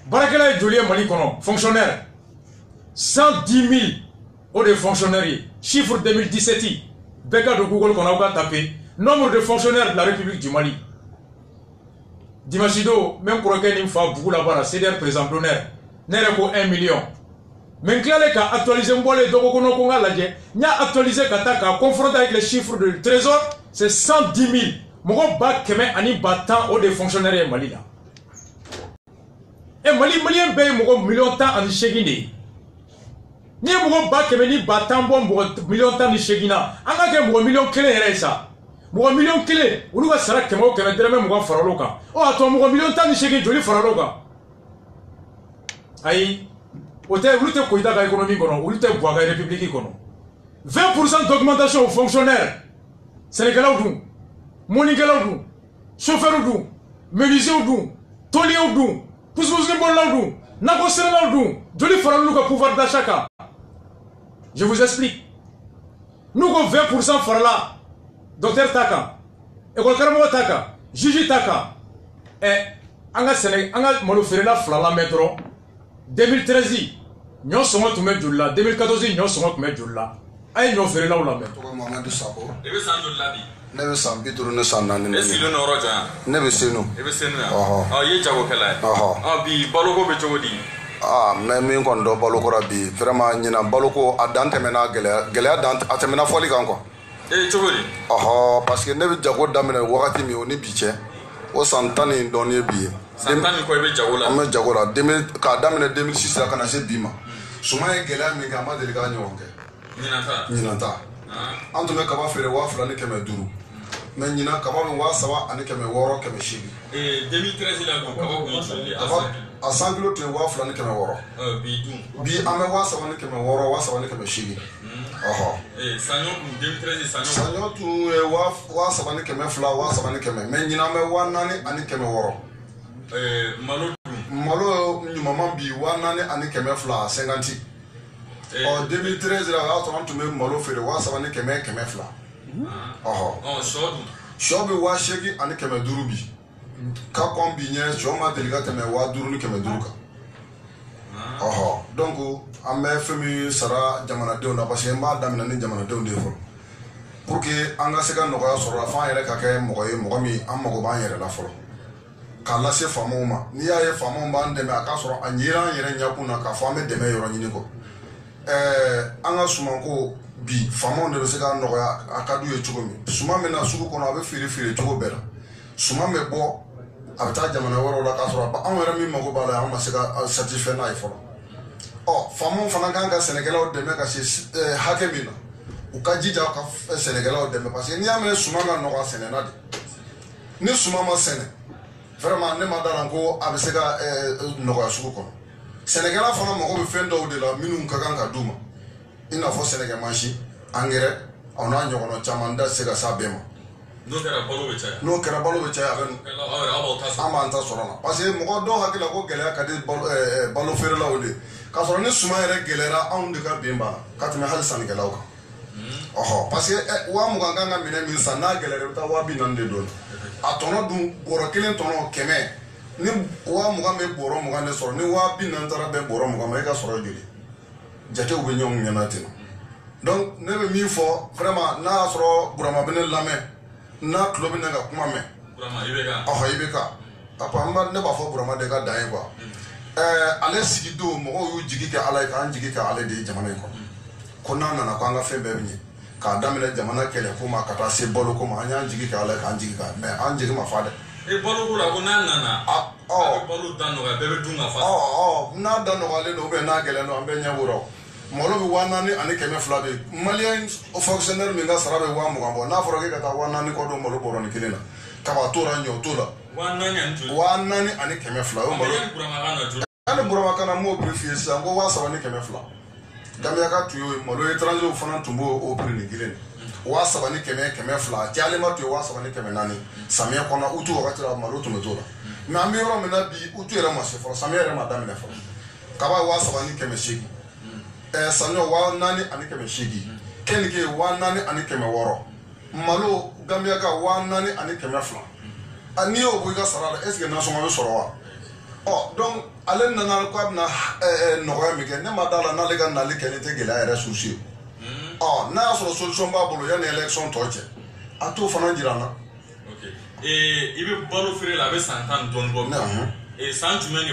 barakela est Julien Malikono, fonctionnaire. 110 000 au de fonctionnaires, chiffre 2017, Beka de Google qu'on a tapé, nombre de fonctionnaires de la République du Mali. Dimachido, même pour lequel il faut beaucoup là-bas, c'est des présents d'honneur. N'est pas 1 million. Mais quand il a actualisé un peu les dogokono qu'on a là, il a actualisé Kataka, confronté avec les chiffres du trésor, c'est 110 000. Mon bas kemen ani battant au des fonctionnaires Mali là. Et Mali malien paye mon million de temps en Chegine. Ni mon bas kemen ni battant bon million de temps en Chegina. En a que mon million clé ça. Mon million clé, ou nous va sarak que moi que me même mon faraloka. Oh attends mon million de temps ni chegi joli faraloka. Aïe, au terre où tu es coïda à l'économie kono, où tu es bois à la République kono. 20% d'augmentation aux fonctionnaires. Sénégalais ou d'où, Monigalais ou d'où, chauffeur ou d'où, menuisier ou d'où, taulier ou d'où, pousse-pousse bon là ou d'où, nagosser là ou d'où, joli faraloka pouvoir d'achat. Je vous explique. Nous avons 20% farala. Docteur Taka, école Karamo Taka, Juji Taka, et Anga Sénégal, Anga Moloferela Flala Metro, 2013, nous sommes tous mes jours là, 2014, nous sommes tous mes jours là. Aïe, nous ferons là où la mettre. Mamadou Sako. Et vous savez de la vie. Ne be san bituru ne san naani. Est-ce que nous rejoignons? Ne be senu. Et vous savez nous. Ah, il y a jago kala. Ah, bi baloko be chogodi. Ah, mais min kon do baloko rabi. Vraiment ñina baloko a dan temena gele dan a temena foli kan quoi. Eh, chogodi. Parce que ne be jago damene wakati mi oni biche. O santani donye bi. Santani ko be jago la. Am jago la 2000 ka damene 2006 la kana se bima. Suma e gele mi ka ma deli ka nyonke. Ninanta. Antu me kaba fere wa fulani keme duru. mais ɲina kaba bɛ 3,000 ani 600 800. 2013 la ko kaba kun joli a 100 kilo tun ye 2,000 ani 600. Bi an bɛ 3,000 ani 600 3,000 ani 800. Saɲɔ kun 2013 saɲɔ tun ye 3,000 ani 200 3,000 ani 100 mais ɲina an bɛ 4,000 ani 600. Malo ɲuman bi 4,000 ani 200 50. 2013 la y'a sɔrɔ an tun bɛ malo feere 3,000 ani 200. Sɔ bɛ 8,000 ani 500 bi. Ka kɔn bi ɲɛ sɔ ma deli ka tɛmɛ 5,000 ni 500 kan. Donc an bɛ fɛn min sara jamanadenw na parce que n b'a daminɛ ni jamanadenw de ye fɔlɔ pour que an ka se ka nɔgɔya sɔrɔ la f'an yɛrɛ ka kɛ mɔgɔ ye mɔgɔ min an mago b'an yɛrɛ la fɔlɔ k'a lase faamaw ma n'i y'a ye faamaw b'an dɛmɛ a k'a sɔrɔ a ɲɛra an yɛrɛ ɲɛkun na k'a fɔ an bɛ dɛmɛ yɔrɔ ɲini kɔ an ka sumanko bi faamaw de bɛ se ka nɔgɔya a ka d'u ye cogo min suman bɛ na sugu kɔnɔ a bɛ feere cogo bɛɛ la suman bɛ bɔ a bɛ taa jamana wɛrɛw la k'a sɔrɔ anw yɛrɛ min mago b'a la an ma se ka satisfait n'a ye fɔlɔ faamaw fana kan ka sɛnɛkɛlaw dɛmɛ ka se hakɛ min na u ka jija ka sɛnɛkɛlaw dɛmɛ parce que n'i y'a mɛn suman ka nɔgɔ a sɛnɛna de ni suman ma sɛnɛ vraiment ne ma d'a la ko a bɛ se ka nɔgɔya sugu kɔnɔ sɛnɛkɛla fana mago bɛ fɛn dɔw de la minnu ka kan ka d'u ma i n'a fɔ sɛnɛkɛ mansin engrais aw n'a ɲɔgɔnna caman da se ka s'a bɛɛ ma n'o kɛra balo bɛ caya a bɛ an b'an ta sɔrɔ la parce que mɔgɔ dɔw hakili la ko gɛlɛya ka di balo feerelaw de k'a sɔrɔ ni suman yɛrɛ gɛlɛyara anw de ka bin banna ka tɛmɛ hali sannikɛlaw kan parce que 20,000 kan ka minɛ min san n'a gɛlɛyara i bɛ taa 40,000 de don a tɔnɔ dun bɔrɔ kelen tɔnɔ 100 ni 20,000 bɛ bɔrɔ 20 de sɔrɔ ni 40,000 taara bɛn bɔrɔ 20 ma i ka sɔrɔ joli jatew bɛ ɲɔgɔn ɲɛna ten donc ne bɛ min fɔ vraiment n'a y'a sɔrɔ Burama bɛ ne lamɛn n'a tulo bɛ ne ka kuma mɛn i bɛ ka ne b'a fɔ Burama de ka dan ye quoi ale sigi don mɔgɔw y'u jigi kɛ ala ye k'an jigi kɛ ale de ye jamana in kɔnɔ ko n'a nana ko an ka fɛn bɛɛ bɛ ɲɛ k'a daminɛ jamana kɛlɛ ko ma ka taa se balo ko ma an y'an jigi kɛ ala ye k'an jigi kɛ mais an jigi ma fa dɛ balo ko la ko n'a nana a bɛ balo da nɔgɔya bɛɛ bɛ dun ka fa n'a da nɔgɔyalen don n'a gɛlɛn don an bɛɛ ɲɛ wɔrɔ malo bɛ 4,000 ani 200 bɛ maliyɛn fonctionnaire min ka sara bɛ 20,000 bɔ n'a fɔra k'e ka taa 4,000 kɔ don malo bɔrɔnin kelen na kaba t'o la ɲɔ o t'o la 4,000 ani 200 o malo hali Burama kana m'o prix f'i ye sisan ko 3,000 ani 200 Gambiyaka tun y'o ye malo étranger fana tun b'o o prix nin kelen 3,000 ani 200 a cayalen tun ye 3,000 ani 400 samiyɛ kɔnɔ utu wagati la malo tun bɛ t'o la mais an bɛ yɔrɔ min na bi utu yɛrɛ ma se fɔlɔ samiyɛ yɛrɛ ma daminɛ fɔlɔ kaba ye 3,000 ani 800 saɲɔ 4,000 ani 800 kenike 4,000 ani 600 malo Gambiyaka 4,000 ani 200 n'i y'o bɔ i ka sara la est ce que nasɔngɔ bɛ sɔrɔ wa donc ale nana ko a bɛna nɔgɔya min kɛ ne ma d'a la n'ale ka nali kɛ ne tɛ gɛlɛya yɛrɛ souci ye n'a y'a sɔrɔ solution b'a bolo yanni élection tɔ cɛ a t'o fana jira n na. I bɛ balo feere la a bɛ san 10 dɔɔnin bɔ san jumɛn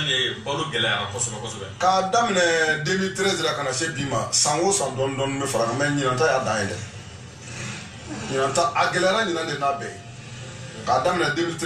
de balo gɛlɛyara kosɛbɛ kosɛbɛ k'a daminɛ 2013 la ka na se bi ma san o san dɔɔnin dɔɔnin bɛ fara kan mais ɲinan ta y'a dan ye dɛ ɲinan ta a gɛlɛyara ɲinan de n'a bɛɛ ye k'a daminɛ 2013